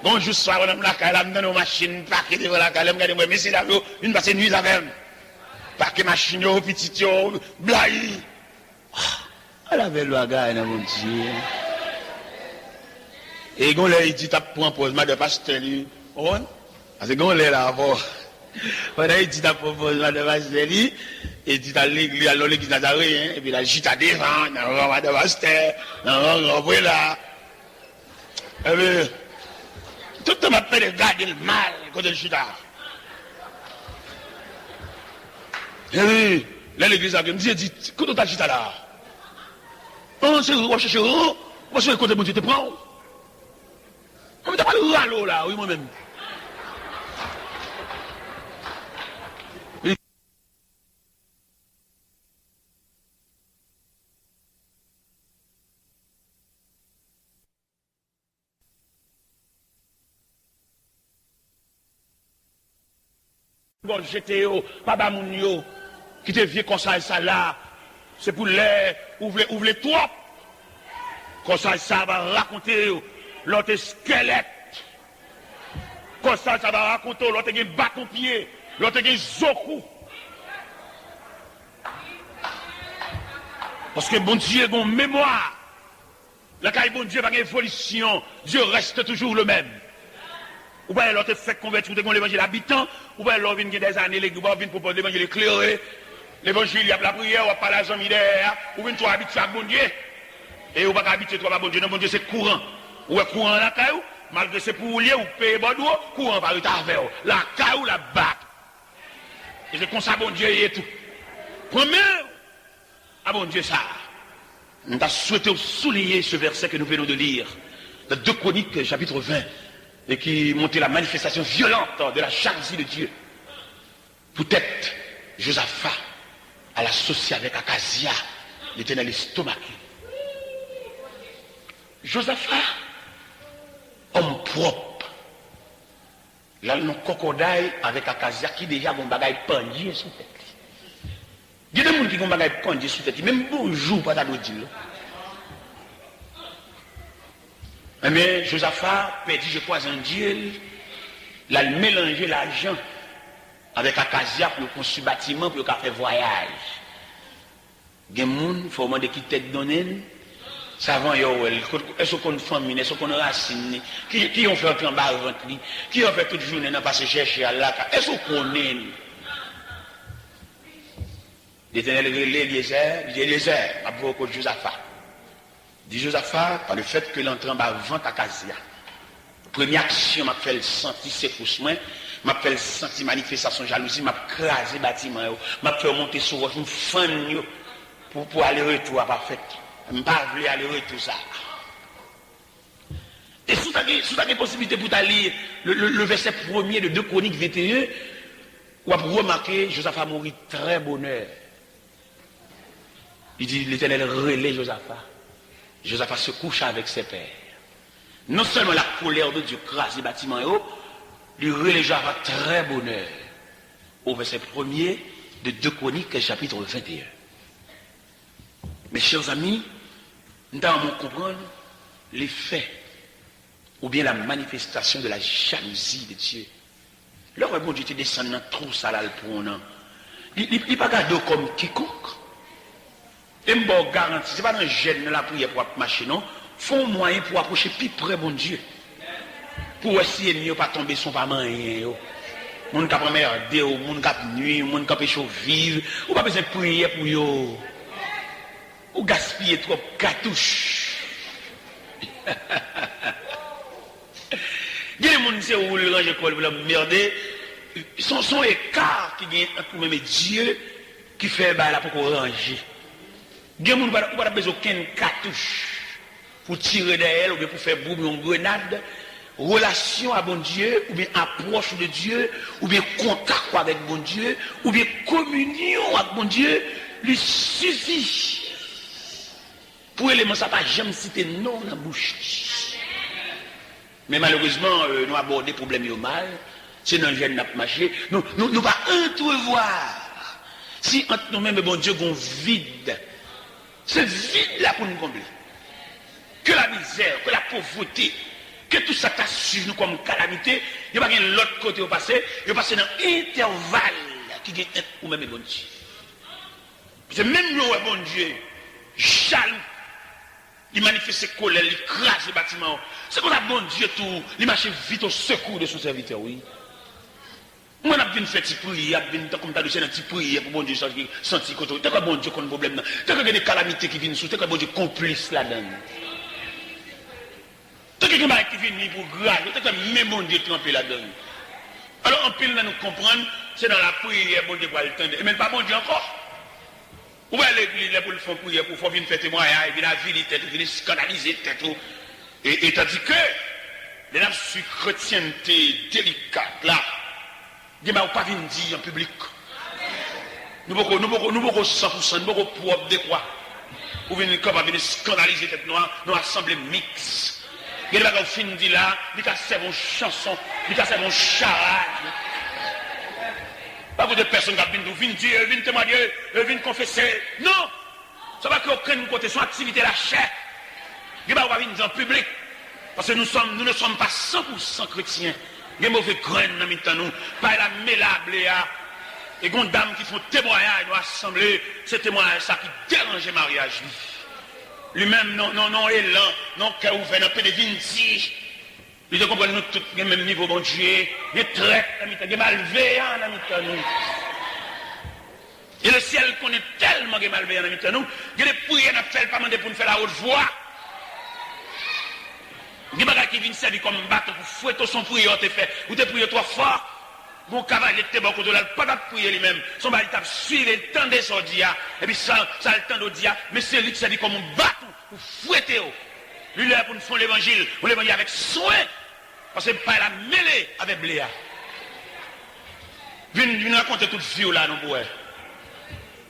Bonjour, soir, on a la calame dans nos machines, paquet devant la calame, regardez-moi, mais c'est là, une passe nuit avec. Paquet machine, petit, blaï. Elle avait le bagage, mon Dieu. Et quand il dit, t'as pris un posement de pasteur, parce que quand il est là avant, pendant il dit, t'as pris un posement de pasteur, et dit à l'église, alors l'église Nazaré, et puis la gîte à devant, dans le roi de pasteur, dans le roi là. Et puis, tout le monde m'appelle de garder le mal, côté le chita. Et puis, là l'église a dit, quand on t'a chita là, on se recherche, Moi, je suis côté bon Dieu, te prends. On ne t'a pas le râleau là, oui, moi-même. Bon, j'étais au papa Mounio, qui te vient comme ça et ça là, c'est pour les ouvrir toi. Comme ça va raconter l'autre squelette. Comme ça va raconter l'autre qui bâton pied, l'autre qui zoku. Parce que bon Dieu, bon mémoire. La caille bon Dieu, pas d'évolution. Dieu reste toujours le même. Ou bien l'autre fait convertir l'évangile habitant, ou bien l'autre vient des années, les gars viennent proposer l'évangile éclairé. L'évangile, il y a la prière, ou pas la jambe derrière, ou bien tu habites à bon Dieu. Et ou pas habitué toi à bon Dieu, non, bon Dieu c'est courant. Ou est courant la caille, malgré c'est pour lier, ou payer bon Dieu, courant par le avec la caille ou la batte. Et c'est comme ça bon Dieu et tout. Premier, à bon Dieu ça. Nous avons souhaité souligner ce verset que nous venons de lire, dans 2 Chroniques, chapitre 20. Et qui montrait la manifestation violente de la jalousie de Dieu. Peut-être Josaphat à l'associer avec Akazia, l'Éternel estomaqué. Josaphat, homme propre, là nous cocodaille avec Akazia qui déjà a un bagage pendier sous tête. Il y a des gens qui ont un bagage pendier sous tête, même bonjour, pas d'abord dire. Mais Josaphat perdit, je crois, un Dieu, il a mélangé l'argent avec Akazia pour construire bâtiment, pour faire voyage. Il y a des gens qui font des têtes données, savant, est-ce qu'on a une famille, est-ce qu'on a une racine, qui ont fait un bas au ventre, qui ont fait toute journée, n'a pas se chercher à la est-ce qu'on connaît? L'Éternel Eliezer, à propos de Josaphat. Dit Josaphat, par le fait que l'entrant va vente à Akazia. Première action, m'a fait le sentir secoussement, m'a fait le sentir manifestation jalousie, m'a crasé bâtiment, m'a fait monter sur roche, une fan pour aller retour à parfait. Je ne pas voulu aller retour ça. Et sous ta possibilité pour aller le verset 1er de 2 Chroniques 21, on va remarquer Josaphat mourit très bonheur. Il dit l'Éternel relaie Josaphat. Josaphat se couche avec ses pères. Non seulement la colère de Dieu crase les bâtiments et haut, lui relaie Josaphat très bonheur. Au verset 1er de 2 Chroniques, chapitre 21. Mes chers amis, nous devons comprendre les faits ou bien la manifestation de la jalousie de Dieu. Leur bon Dieu te descend dans trop salal pour un an. Il n'est pas gardé comme quiconque. Et je vous garantis, ce n'est pas dans le gène de la prière pour marcher, non. Font moyen pour approcher plus près bon Dieu. Pour essayer de ne pas tomber son pas rien. Moun ka premerde, moun ka nuit, moun ka pécho vivre. Ou pas besoin de prier pour yo. Ou gaspiller trop cartouche. Il y a des gens qui ont le range pour la merder. Son écart qui gagne entre même Dieu qui fait là pour ranger. Il y a des gens qui n'ont pas besoin d'aucune cartouche pour tirer d'elle ou bien pour faire boum une grenade. Relation à bon Dieu, ou bien approche de Dieu, ou bien contact avec bon Dieu, ou bien communion avec bon Dieu, lui suffit. Pour élément, ça n'a pas jamais cité non dans la bouche. Mais malheureusement, nous abordons des problèmes mal. C'est dans le gène n'a pas marché. Nous ne pas entrevoir. Si entre nous-mêmes, bon Dieu, on vide. Ce vide là pour nous combler. Que la misère, que la pauvreté, que tout ça t'a suivi nous comme calamité, il n'y a pas l'autre côté au passé, il passe dans l'intervalle qui est ou même bon Dieu. C'est même nous, bon Dieu, jaloux, il manifeste ses colères, il crache les bâtiments. C'est qu'on a bon Dieu tout, il marche vite au secours de son serviteur, oui. Moi, je viens faire des prières, je viens comme tu as des prières pour bon Dieu sentir que tu as bon Dieu qu'on a un problème. Tu as des calamités qui viennent sous, tu as bon Dieu complice là-dedans. Tout quelqu'un qui vient pour grâce, tout même bon Dieu trempé là-dedans. Alors, en pile, nous comprendre, c'est dans la prière, bon Dieu pour le temps. Et même pas bon Dieu encore. Ou bien l'église pour le font prier, pour faire venir faire témoignage, venir à ville, venir scandaliser, tout. Et tandis que, les nappes sur chrétienté délicate, là, ils ne pas venir dire en public. Nous ne pouvons 100%, nous ne pouvons propre de quoi. Ou venir scandaliser tête noire, nous assemblée mixte. Il y a des gens qui là, ils ont servi une chanson, ils ont servi une charade. Pas pour des personnes qui viennent dire, viennent témoigner, viennent confesser. Non! Ça va qu'aucun côté, son activité la chair. Il ne va pas venir en public. Parce que nous ne sommes pas 100% chrétiens. Il y a mauvais graines dans nous. Pas la mélable. Et des dames qui font témoignage, nous assembler, c'est témoignage ça qui dérange le mariage. Lui-même, non, élan, non, cœur ouvert, non, de vinci. Il doit comprendre nous tous au même niveau, bon Dieu. Il est traite, il est malveillant dans nous. Et le ciel connaît tellement qu'il est malveillant dans nous. Il y a des prières à faire, pas demander pour nous faire la haute voix. Il y a des gens qui viennent servir comme bateau pour fouetter son prière, te fait. Ou te prier trop fort. Mon cavalier était bon côté là, pas de prier lui-même. Son mari t'a suivi le temps des ordias. Et puis ça le temps d'ordia. Mais c'est lui qui s'est dit comme un bateau pour fouetter. Lui là pour nous faire l'évangile. On l'évangile avec soin. Parce que pas la mêlée avec Bléa. Viens raconter toute vie là, non pour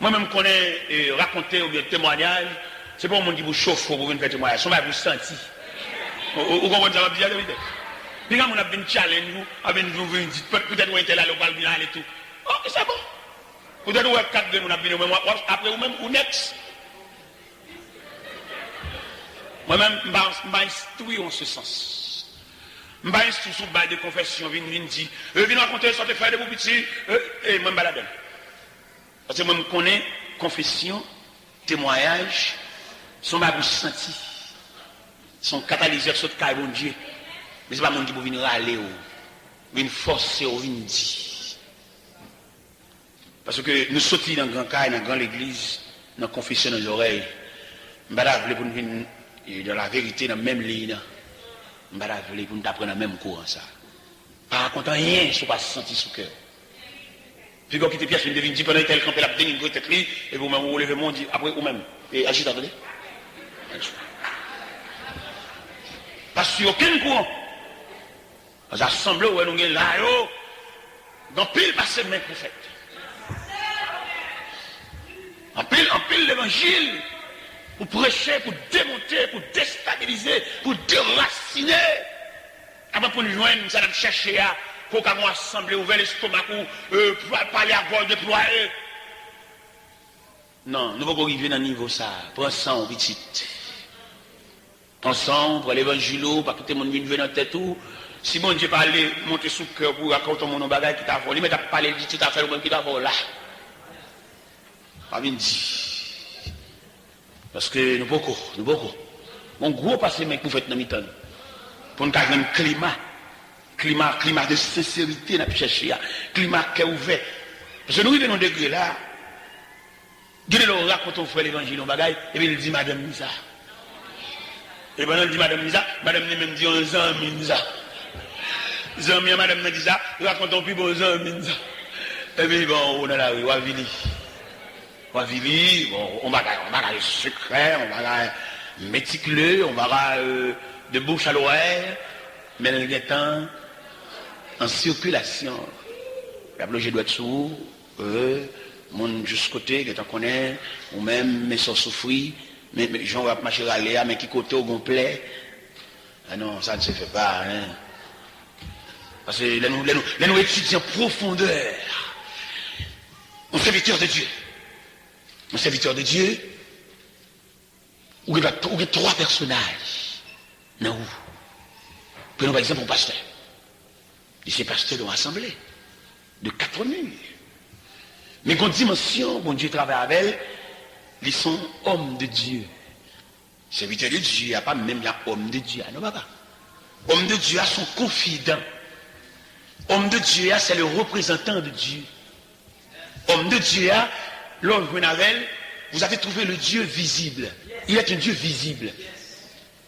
moi-même connais raconter ou bien témoignage. C'est pas un monde qui vous chauffe pour venir faire témoignage. Son mari vous sentit. Vous comprenez ça va bien la vérité. Puis quand on a bien challenge vous dites peut-être où était là le bal bien et tout. Ok, c'est bon. Peut-être où est 4 de nous a bien après ou même ou next. Moi-même m'instruis en ce sens. M'instruis sous bail de confession vient dire viens raconter ça te faire de petit et moi balade. Parce que moi me connais confession, témoignage sont ma bouche senti. Son catalyseur sur le bon Dieu. Mais ce n'est pas monde qui peut venir râler ou venir forcer ou venir dire. Parce que nous sortons dans le grand cas, dans la grande église, dans la confession dans les oreilles. Je ne vais pas pour nous venir dans la vérité, dans la même ligne. Je ne vais pas pour nous apprendre dans le même courant. Pas raconter rien sur pas senti sous cœur. Puis quand vous quittez pièce, vous devez dire pendant tel campé la dénigre tête et vous-même vous levez mon dit après vous-même. Et agissez, attendez. Pas sur aucun courant. Nous assemblons où nous sommes là, dans pile passé de mes prophètes. En pile l'évangile, pour prêcher, pour démonter, pour déstabiliser, pour déraciner. Avant pour nous joindre, nous allons chercher à qu'on ait assemblé, ouvert l'estomac, pour parler à voix déployée. Non, nous ne pouvons pas arriver dans le niveau ça. Prends ça en petit. Ensemble, l'évangile, pas que tout le monde vienne dans la tête. Si bon Dieu parle, monter sous le cœur pour raconter mon bagage qui t'a volé, mais t'as parlé de tout à fait le même qui t'a volé là. Pas bien dit. Parce que nous beaucoup. Mon gros passé, mec, vous faites dans mi-temps. Pour nous garder un climat de sincérité, nous chercher, climat qui est ouvert. Parce que nous vivons dans des degrés là. Dieu nous raconte on fait l'évangile, on bagaille, et puis il dit Madame Nisa. Et pendant il dit Madame Nisa, Madame Nisa même dit on Zami Nisa. Zami et Madame Nisa, racontons plus bon Zami Nisa. Et puis bon, on est là, oui, Wavili, bon, on va aller secret, on va aller méticuleux, on va aller de bouche à l'oreille, mais le temps en circulation. La bloge doit être sourd, mon juste côté, que tu connais, ou même mes soeurs souffrir, mais j'en vais marcher à l'air, mais qui côté au complet. Ah non, ça ne se fait pas, hein. Parce que nous étudions en profondeur. Un serviteur de Dieu. Un serviteur de Dieu, où il y a 3 personnages. Non. Prenons par exemple un pasteur. Et ces pasteurs ont assemblé de 4 murs. Mais quand dimension, bon Dieu travaille avec elle, ils sont hommes de Dieu. Serviteur de Dieu, il n'y a pas même homme de Dieu. Non, papa. Homme de Dieu a son confident. Homme de Dieu, c'est le représentant de Dieu. Homme de Dieu, lors de Navel, vous avez trouvé le Dieu visible. Il est un Dieu visible.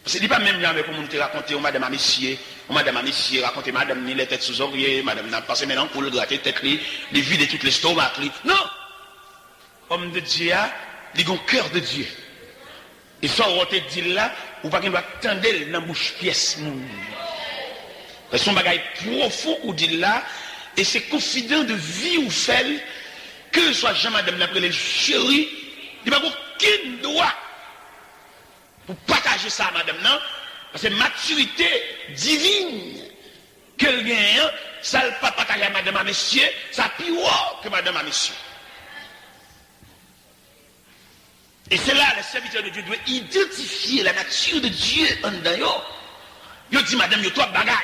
Ce n'est pas même là, mais comme on te raconté, on madame à messieurs, raconté madame ni les têtes sous oreiller, madame n'a passé maintenant pour le gratter tête, les vider toutes les stomacs. Non! Homme de Dieu, il a un cœur de Dieu. Et ça, on te dit là, ou pas qu'il doit tendre dans la bouche pièce. C'est son bagage profond ou dit là, et c'est confident de vie ou fait, que soit Jean madame l'après les chéris, il n'y a pas aucun droit pour partager ça madame, non? Parce que maturité divine qu'elle gagne, ça ne pas partager à madame à monsieur, ça plus haut que madame à monsieur. Et c'est là, le serviteur de Dieu doit identifier la nature de Dieu en dedans. Il dit, madame, il y a trois bagailles.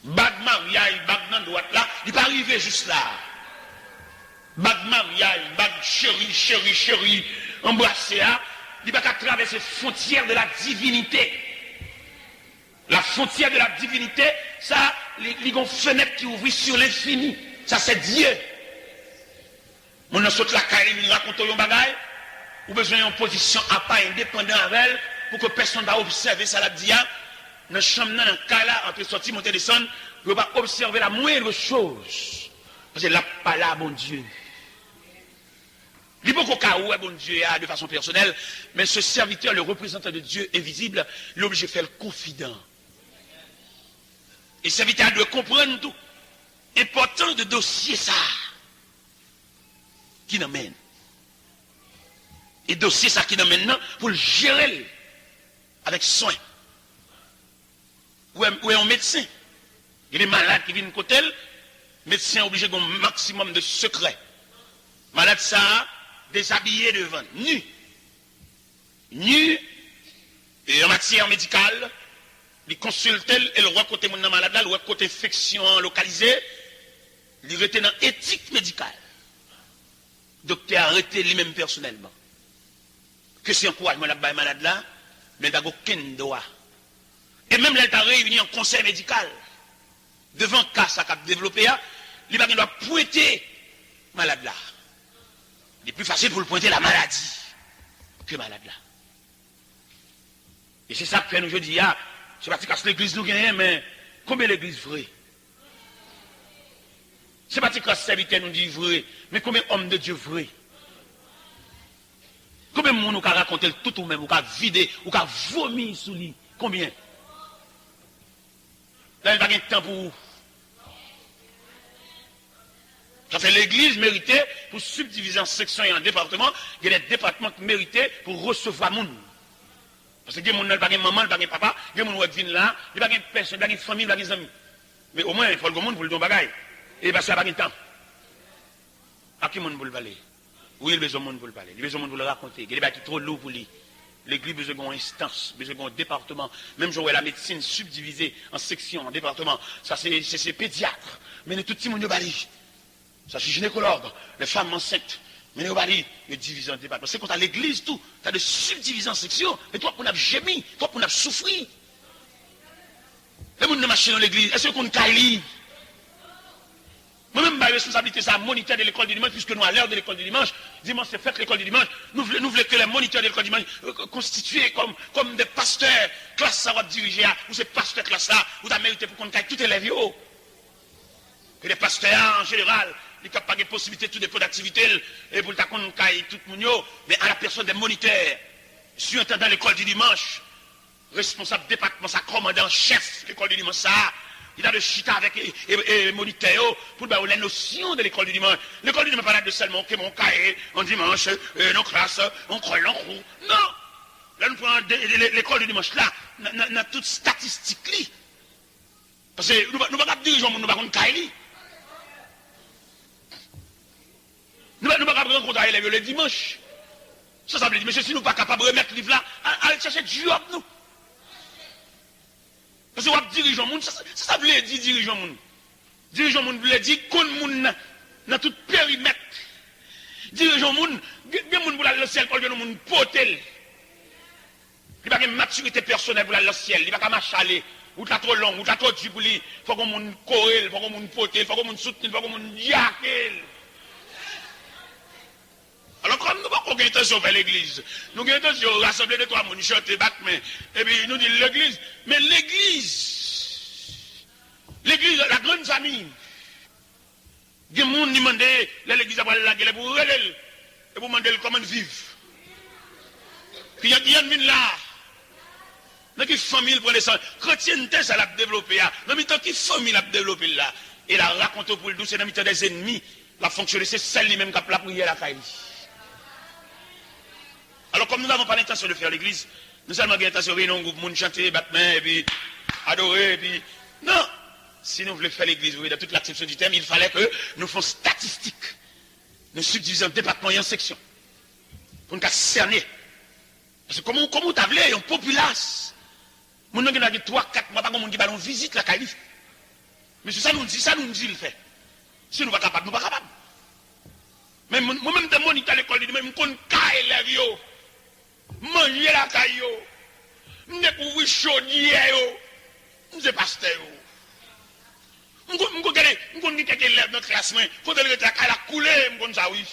Bag mariage, bag dans droite là, il n'est pas arrivé juste là. Bag mariage, bag chéri, embrassé là, il va pas traverser la frontière de la divinité. La frontière de la divinité, ça, il y a une fenêtre qui ouvre sur l'infini. Ça, c'est Dieu. On a sauté la caille, il raconte un bagage, ou besoin d'une position à pas indépendant avec elle, pour que personne ne va observer ça, la dia. Dans la chambre, dans le cas là, entre sortir, monter, descendre, on ne va pas observer la moindre chose. Parce que là, pas là, bon Dieu. Il n'y a pas qu'au où bon Dieu de façon personnelle, mais ce serviteur, le représentant de Dieu invisible, il est obligé de faire le confident. Et le serviteur doit comprendre tout. Important de dossier ça. Qui nous mène. Et dossier ça qui nous mène pour le gérer avec soin. Ou est un médecin. Il est malade qui vient de côté, le médecin est obligé d'un maximum de secret. Malade ça, déshabillé devant, nu. Nu, et en matière médicale, il consulte et le roi côté mon malade là, le roi côté infection localisée, il était dans éthique médicale. Docteur a arrêté lui-même personnellement. Que c'est encouragement là bas malade là, mais il n'a aucun droit. Et même là, il a réuni en conseil médical. Devant le cas ça a développé, il doit pointer malade là. Il est plus facile pour le pointer la maladie que malade là. Et c'est ça que fait nous aujourd'hui. Je ne sais pas si l'église nous gagne, mais combien l'église vraie? Je ne sais pas si le serviteur nous dit vrai, mais combien d'hommes de Dieu vrai? Combien de monde nous a raconté tout ou même, ou a vidé, ou a vomi sous lui? Combien? Là, il n'y a pas de temps pour vous. Ça fait l'église méritée pour subdiviser en sections et en départements. Il y a des départements qui mérités pour recevoir monde. Parce que il y a des gens qui n'ont pas de maman, pas de papa, il y a des gens qui viennent là, il n'y a pas de personne, il n'y a pas de famille, il n'y a pas de amis. Mais au moins, il faut le monde pour le don bagaille. Et parce qu'il n'y a pas de temps. À qui monde pour le parler? Oui, il a besoin de monde pour le parler. Il a besoin de monde pour le raconter. Il y a des gens qui sont trop lourds pour lui. L'église a besoin d'une instance, besoin d'un département. Même j'aurais la médecine subdivisée en sections, en départements. Ça, c'est pédiatre. Mais tout le monde bali. Ça, c'est gynécologue. Les femmes enceintes. Mais nous bali, il y a division en département. C'est quand tu as l'église, tout. Tu as des subdivisions en sections. Et toi, on a gémi. Toi, on a souffri. Les gens qui marchent dans l'église, est-ce qu'on a lire? Moi-même, ma responsabilité, c'est à moniteur de l'école du dimanche, puisque nous, à l'heure de l'école du dimanche, dimanche, c'est fait l'école du dimanche. Nous voulons que les moniteurs de l'école du dimanche constitués comme des pasteurs, classe ça va diriger, ou ces pasteurs classe là, ou tu as mérité pour qu'on ait tout élève. Et les pasteurs, en général, ils n'ont pas de possibilité, tout dépôt d'activité, et pour qu'on ait tout le monde, mais à la personne des moniteurs, surintendant l'école du dimanche, responsable département, ça commandant chef de l'école du dimanche, ça. Il a de chita avec les moniteurs pour les notions de l'école du dimanche. L'école du dimanche pas là de seulement que mon cahier en dimanche, nos classes, on croit l'encrou. Non! Là, nous prenons l'école du dimanche là, dans toute statistique. Parce que nous ne pouvons pas diriger, nous ne pouvons pas cahier. Nous ne pouvons pas rencontrer les élèves le dimanche. Ça veut dire, monsieur, si nous ne sommes pas capables de remettre le livre là, allez chercher du job, nous. Parce que vous dirigeons le monde, ça veut dire dirigeons le monde. Dirigeons le monde veut dire qu'on monde dans tout périmètre. Dirigeons le monde, bien monde pour aller au ciel, pour le monde potel. Il n'y a pas de maturité personnelle pour aller au ciel, il n'y a pas de marcher aller. Ou t'as trop long, ou t'as trop dur pour lui. Il faut qu'on monde corrèle, il faut qu'on monde potel, il faut qu'on monde soutenir, il faut qu'on monde yakel. Alors, comme nous n'avons pas intention de faire l'église, nous avons intention de rassembler les trois mouns, chanter, battre, et puis nous disons l'église. Mais l'église, la grande famille, il y a des gens qui demandent l'église après la gueule pour elle. et vous demandez comment vivre. Puis il y a une là. Dans quelle famille pour les sangs. Chrétienté, ça l'a développé. Dans quelle famille l'a développé là. Et la raconte pour le douce, c'est dans des ennemis. La fonctionné, c'est celle lui-même qui a la prière à la caille. Alors, comme nous n'avons pas l'intention de faire l'église, nous avons l'intention de réunir un groupe, de chanter, battre main, et puis adorer, et puis. Non! Si nous voulons faire l'église, vous voyez, dans toute l'acception du terme, il fallait que nous fassions statistiques. Nous subdivisons le département en sections. Pour nous cerner. Parce que comment vous avez une populace? Nous avons 3-4 mois, pas comme on dit, on visite la calife. Mais ça nous dit le fait. Si nous ne sommes pas capables, nous ne sommes pas capables. Mais moi-même, des gens qui à l'école, je me connais les élèves, manger la caille, je ne peux chaudière, je ne sais pas pasteur. Je connais quelques élèves dans la classe, quand elle était à la couler, je connais ça, oui.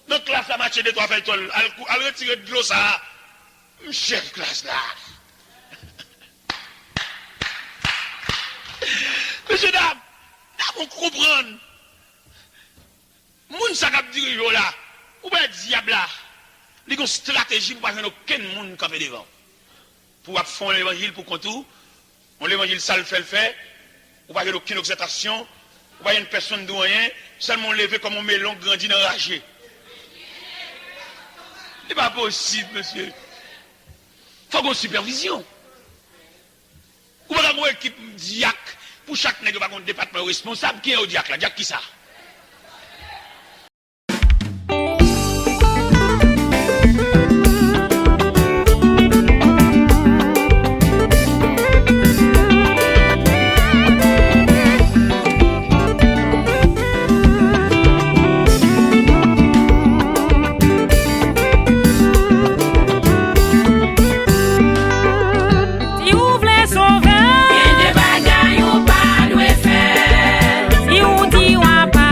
Dans la classe, la match de 3 feuilles, elle retire de l'eau, ça. Chef classe là. Monsieur dame, vous comprenez. Moun sa kap dirige là, ou bien diable là, il y a une stratégie pour pas aucun monde qui fait devant. Pour faire l'évangile pour contour, on l'évangile ça le fait, ou pas aucune exaltation, ou pas une personne de rien, seulement lever comme un melon grandi dans ragé. Ce n'est pas possible, monsieur. Il faut une supervision. Ou pas une équipe diacre, pour chaque nègre, un département responsable, qui est au diacre là, diacre qui ça? Si ou di wapa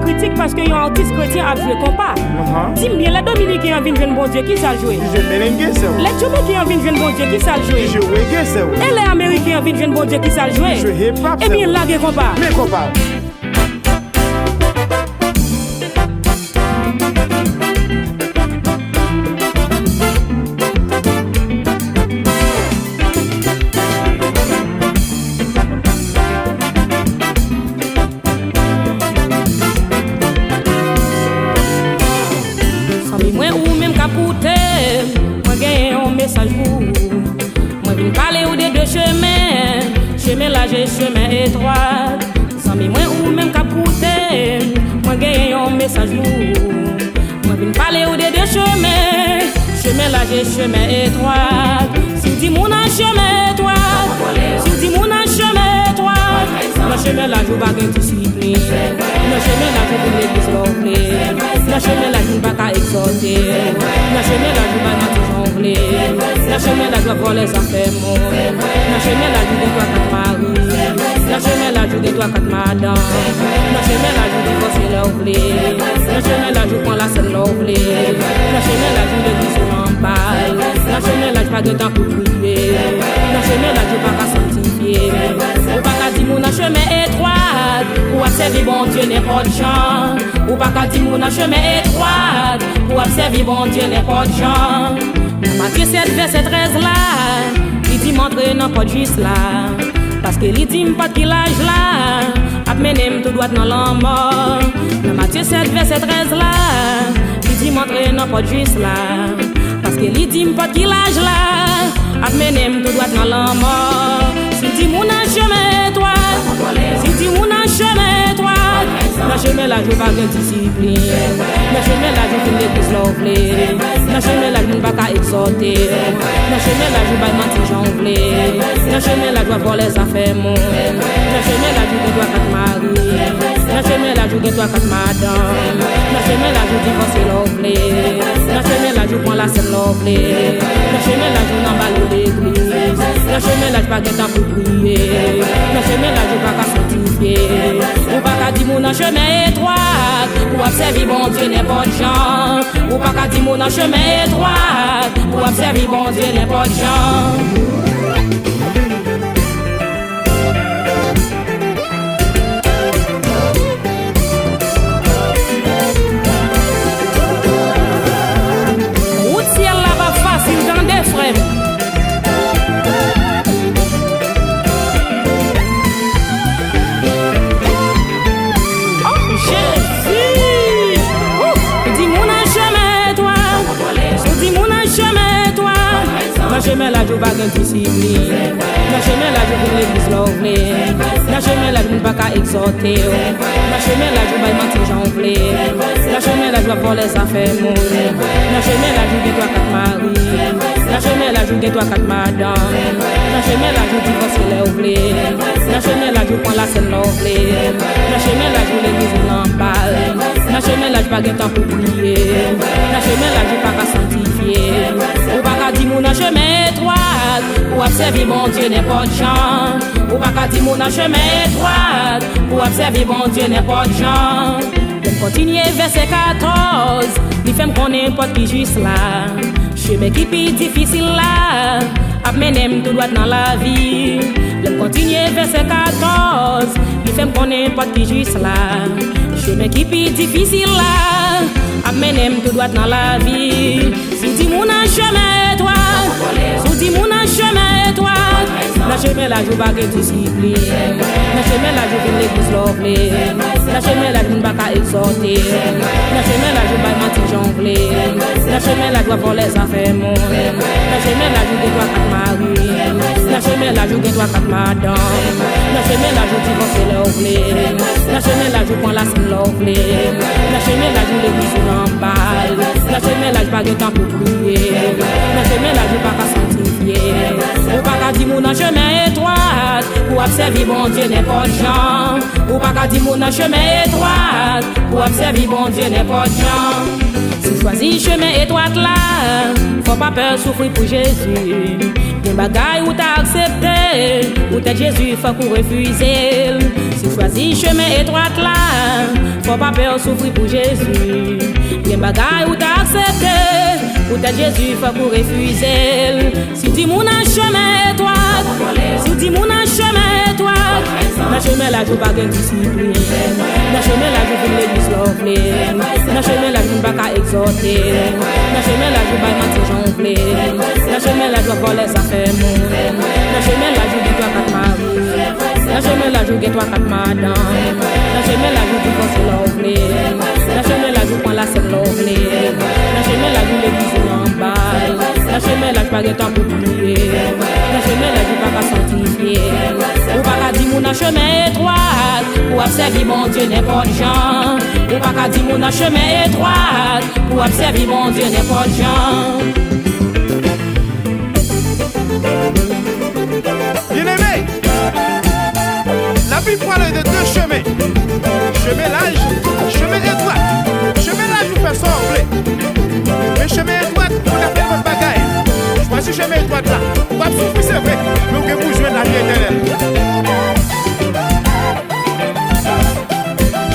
critique parce que un artiste chrétien a joué compas. Dis-moi bien, les Dominicains viennent jouer bon Dieu, qui ça joué? Je merengue, c'est où? Les Jamaïcains viennent jouer bon Dieu, qui ça joué? Je reggae, c'est où? Et les Américains viennent jouer bon Dieu, qui ça joué? Je hip-hop, Eh bien, là, il compas. Mais compas. Chemin là, j'ai chemin étroit. Sans mes moins ou même capoter. Moi, gagne un message lourd. Moi, viens parler ou des deux chemins. Chemin là, j'ai chemin étroit. Si dis mon chemin étroit. Si dis mon chemin étroit. Dans chemin là, je vais pas discipline. Dans chemin là, je vais l'église l'ouvrir. Dans chemin là, je ne vais pas exhorter. Dans chemin là, je vais pas jongler. Dans chemin là, je vais voler sans faire mot. Dans chemin là, je vais toi quatre maris. Dans chemin là, je vais toi quatre madame. Dans chemin là, je vais divorcer l'ouvrir. Dans chemin là, je prends la scène l'ouvrir. Dans chemin là, je vais l'église en balle. Dans chemin là, je pas de temps pour prier. Dans chemin là, je vais pas sanctifier. Ou pas qu'à dire mon chemin étroit. Ou à servir bon Dieu n'importe chant. Ou pas qu'à dire mon chemin étroit. Ou à servir bon Dieu n'importe chant. Matthieu 7 verset 13 là. Il dit montre n'importe juste là. Parce que il dit pas qu'il âge là. Amenez tout droit dans l'amour. Matthieu 7 verset 13 là. Il dit montre n'importe juste là. Parce que il dit pas qu'il âge là. Amenez tout droit dans l'amour. Si tu mon chemin toi. Si tu mon chemin toi. Dans chemin là je vais pas discipline. Dans chemin là je vais l'église l'ouvrir. Dans chemin là je ne vais pas exhorter. Dans chemin là je vais pas mentir jongler. Dans chemin là je vais voler les affaires mon. Dans chemin là je vais toi quatre maris. Dans chemin là je vais toi quatre madame. Dans chemin là je divorce l'ouvrir. Dans chemin là je prends la scène l'ouvrir. Dans chemin là je n'emballe l'église. Dans chemin là je pas de temps pour prier. Dans chemin là je vais pas sanctifier. Ou pas qu'à dire mon chemin étroit. Ou observer bon Dieu n'importe genre. Ou pas qu'à dire mon chemin étroit. Ou observer bon Dieu n'importe genre. Route ciel là-bas facile dans des frères. Dans chemin là je vais pas discipline. Dans chemin là je vais l'église l'ouvrir. Dans chemin là je ne vais pas exhorter. Dans chemin là je vais pas mentir jongler. Dans chemin là je vais voler les affaires mon. Dans chemin là je vais toi quatre maris. Dans chemin là je vais toi quatre madame. Dans chemin là je divorce l'ouvrir. Dans chemin là je prends la scène l'ouvrir. Dans chemin là je vais l'église l'emballe. Dans chemin là je pas de temps pour prier. Dans chemin là je pas qu'à sanctifier. Ou pas qu'à dire mon chemin étroit. Ou observer mon Dieu n'importe chant. Ou pas qu'à dire mon chemin étroit. Ou observer mon Dieu n'importe chant. Continuer verset 14. Il fait me connaître pas qui juste là. Chemin qui est difficile là. Amenez tout droit dans la vie. Continuer verset 14. Il fait me connaître pas qui juste là. Chemin qui est difficile là. Amenez tout droit dans la vie. Si tu mon chemin toi. Si tu mon chemin toi. Dans chemin là je vais pas discipline. Dans chemin là je vais l'église l'ouvrir. Dans chemin là je ne vais pas exhorter. Dans chemin là je vais pas mentir jongler. Dans chemin là je vais voler les affaires mon. Dans chemin là je vais toi quatre maris. Dans chemin là je vais toi quatre madame. Dans chemin là je divorce l'ouvrir. Dans chemin là je prends la scène l'ouvrir. Dans chemin là je l'église l'emballe. Dans chemin là je pas de temps pour prier. Dans chemin là je pas qu'à sanctifier. Ou pas qu'à dire mon chemin étroit. Ou observer bon Dieu n'importe genre. Ou pas qu'à dire mon chemin étroit. Ou observer bon Dieu n'importe genre. Si choisis chemin étroit là, faut pas peur souffrir pour Jésus. Des bagailles où t'as accepté, où t'es Jésus, faut qu'on refuse. Si choisis chemin étroit là, faut pas peur souffrir pour Jésus. Bien bagaille ou t'as accepté, peut-être Jésus faut pour refuser. Si tu mon chemin toi, si tu mon chemin toi, dans chemin là je pas gain discipline. Dans chemin là je veux l'église lovely. Dans chemin là je pas qu'à exhorter. Dans chemin là je pas mentir jongler. Dans chemin là je vois les affaires monde. Dans chemin là je dis toi quatre maris. Dans chemin là je dis toi quatre madame. Dans chemin là je dis qu'on c'est lovely. Dans chemin là je prends la scène lovely. Dans chemin là je l'église en bas. Dans chemin là je pas de temps pour prier. Dans chemin là je pas qu'à sanctifier. Ou pas qu'à dire mon chemin étroit pour observer mon Dieu n'importe gens. Ou pas qu'à dire mon chemin étroit pour observer mon Dieu n'importe gens. Bien-aimé, la Bible parle de deux chemins. Chemin large, chemin étroit. Chemin large vous fait sembler. Mais chemin étroit, on a fait votre bagaille. Choisis chemin étroit là. On va souffrir, c'est vrai. Mais on peut vous jouer la vie éternelle.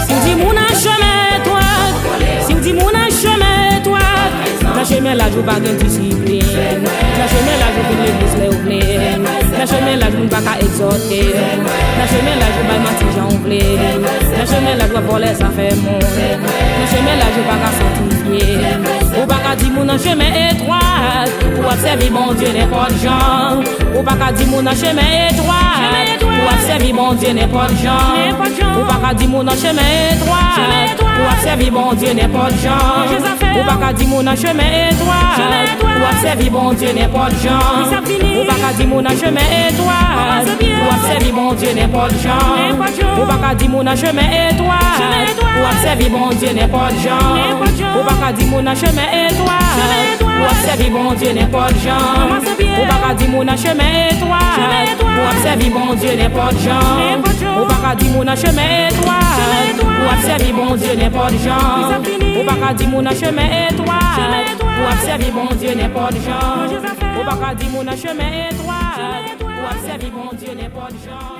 Si on dit mon chemin étroit, si on dit mon chemin étroit, dans chemin là je pas de discipline. Dans chemin là je veux l'église ouvrir. Dans chemin là je ne pas qu'à exhorter. Dans chemin là je pas mentir jongler. Dans chemin là je vois les affaires monde. Dans chemin là je pas qu'à sanctifier. Ou pas qu'à dire mon chemin étroit pour observer mon Dieu n'importe genre. Ou pas qu'à dire mon chemin étroit pour observer mon Dieu n'importe genre. Ou pas qu'à dire mon chemin étroit pour observer mon Dieu n'importe genre. Ou pas qu'à dire mon chemin étroit pour observer mon Dieu n'importe genre. Ou pas qu'à dire mon chemin étroit pour observer mon Dieu n'importe genre. Ou pas qu'à dire mon chemin étroit pour observer mon Dieu n'importe genre. Ou pas qu'à dire mon chemin étroit pour observer mon Dieu n'importe genre. Ou pas qu'à dire mon chemin étroit pour observer mon Dieu n'importe genre. Ou pas qu'à dire mon chemin étroit pour observer mon Dieu n'importe genre. Ou pas qu'à dire mon chemin étroit pour observer mon Dieu n'importe genre. Ou pas qu'à dire mon chemin étroit pour observer mon Dieu n'importe genre.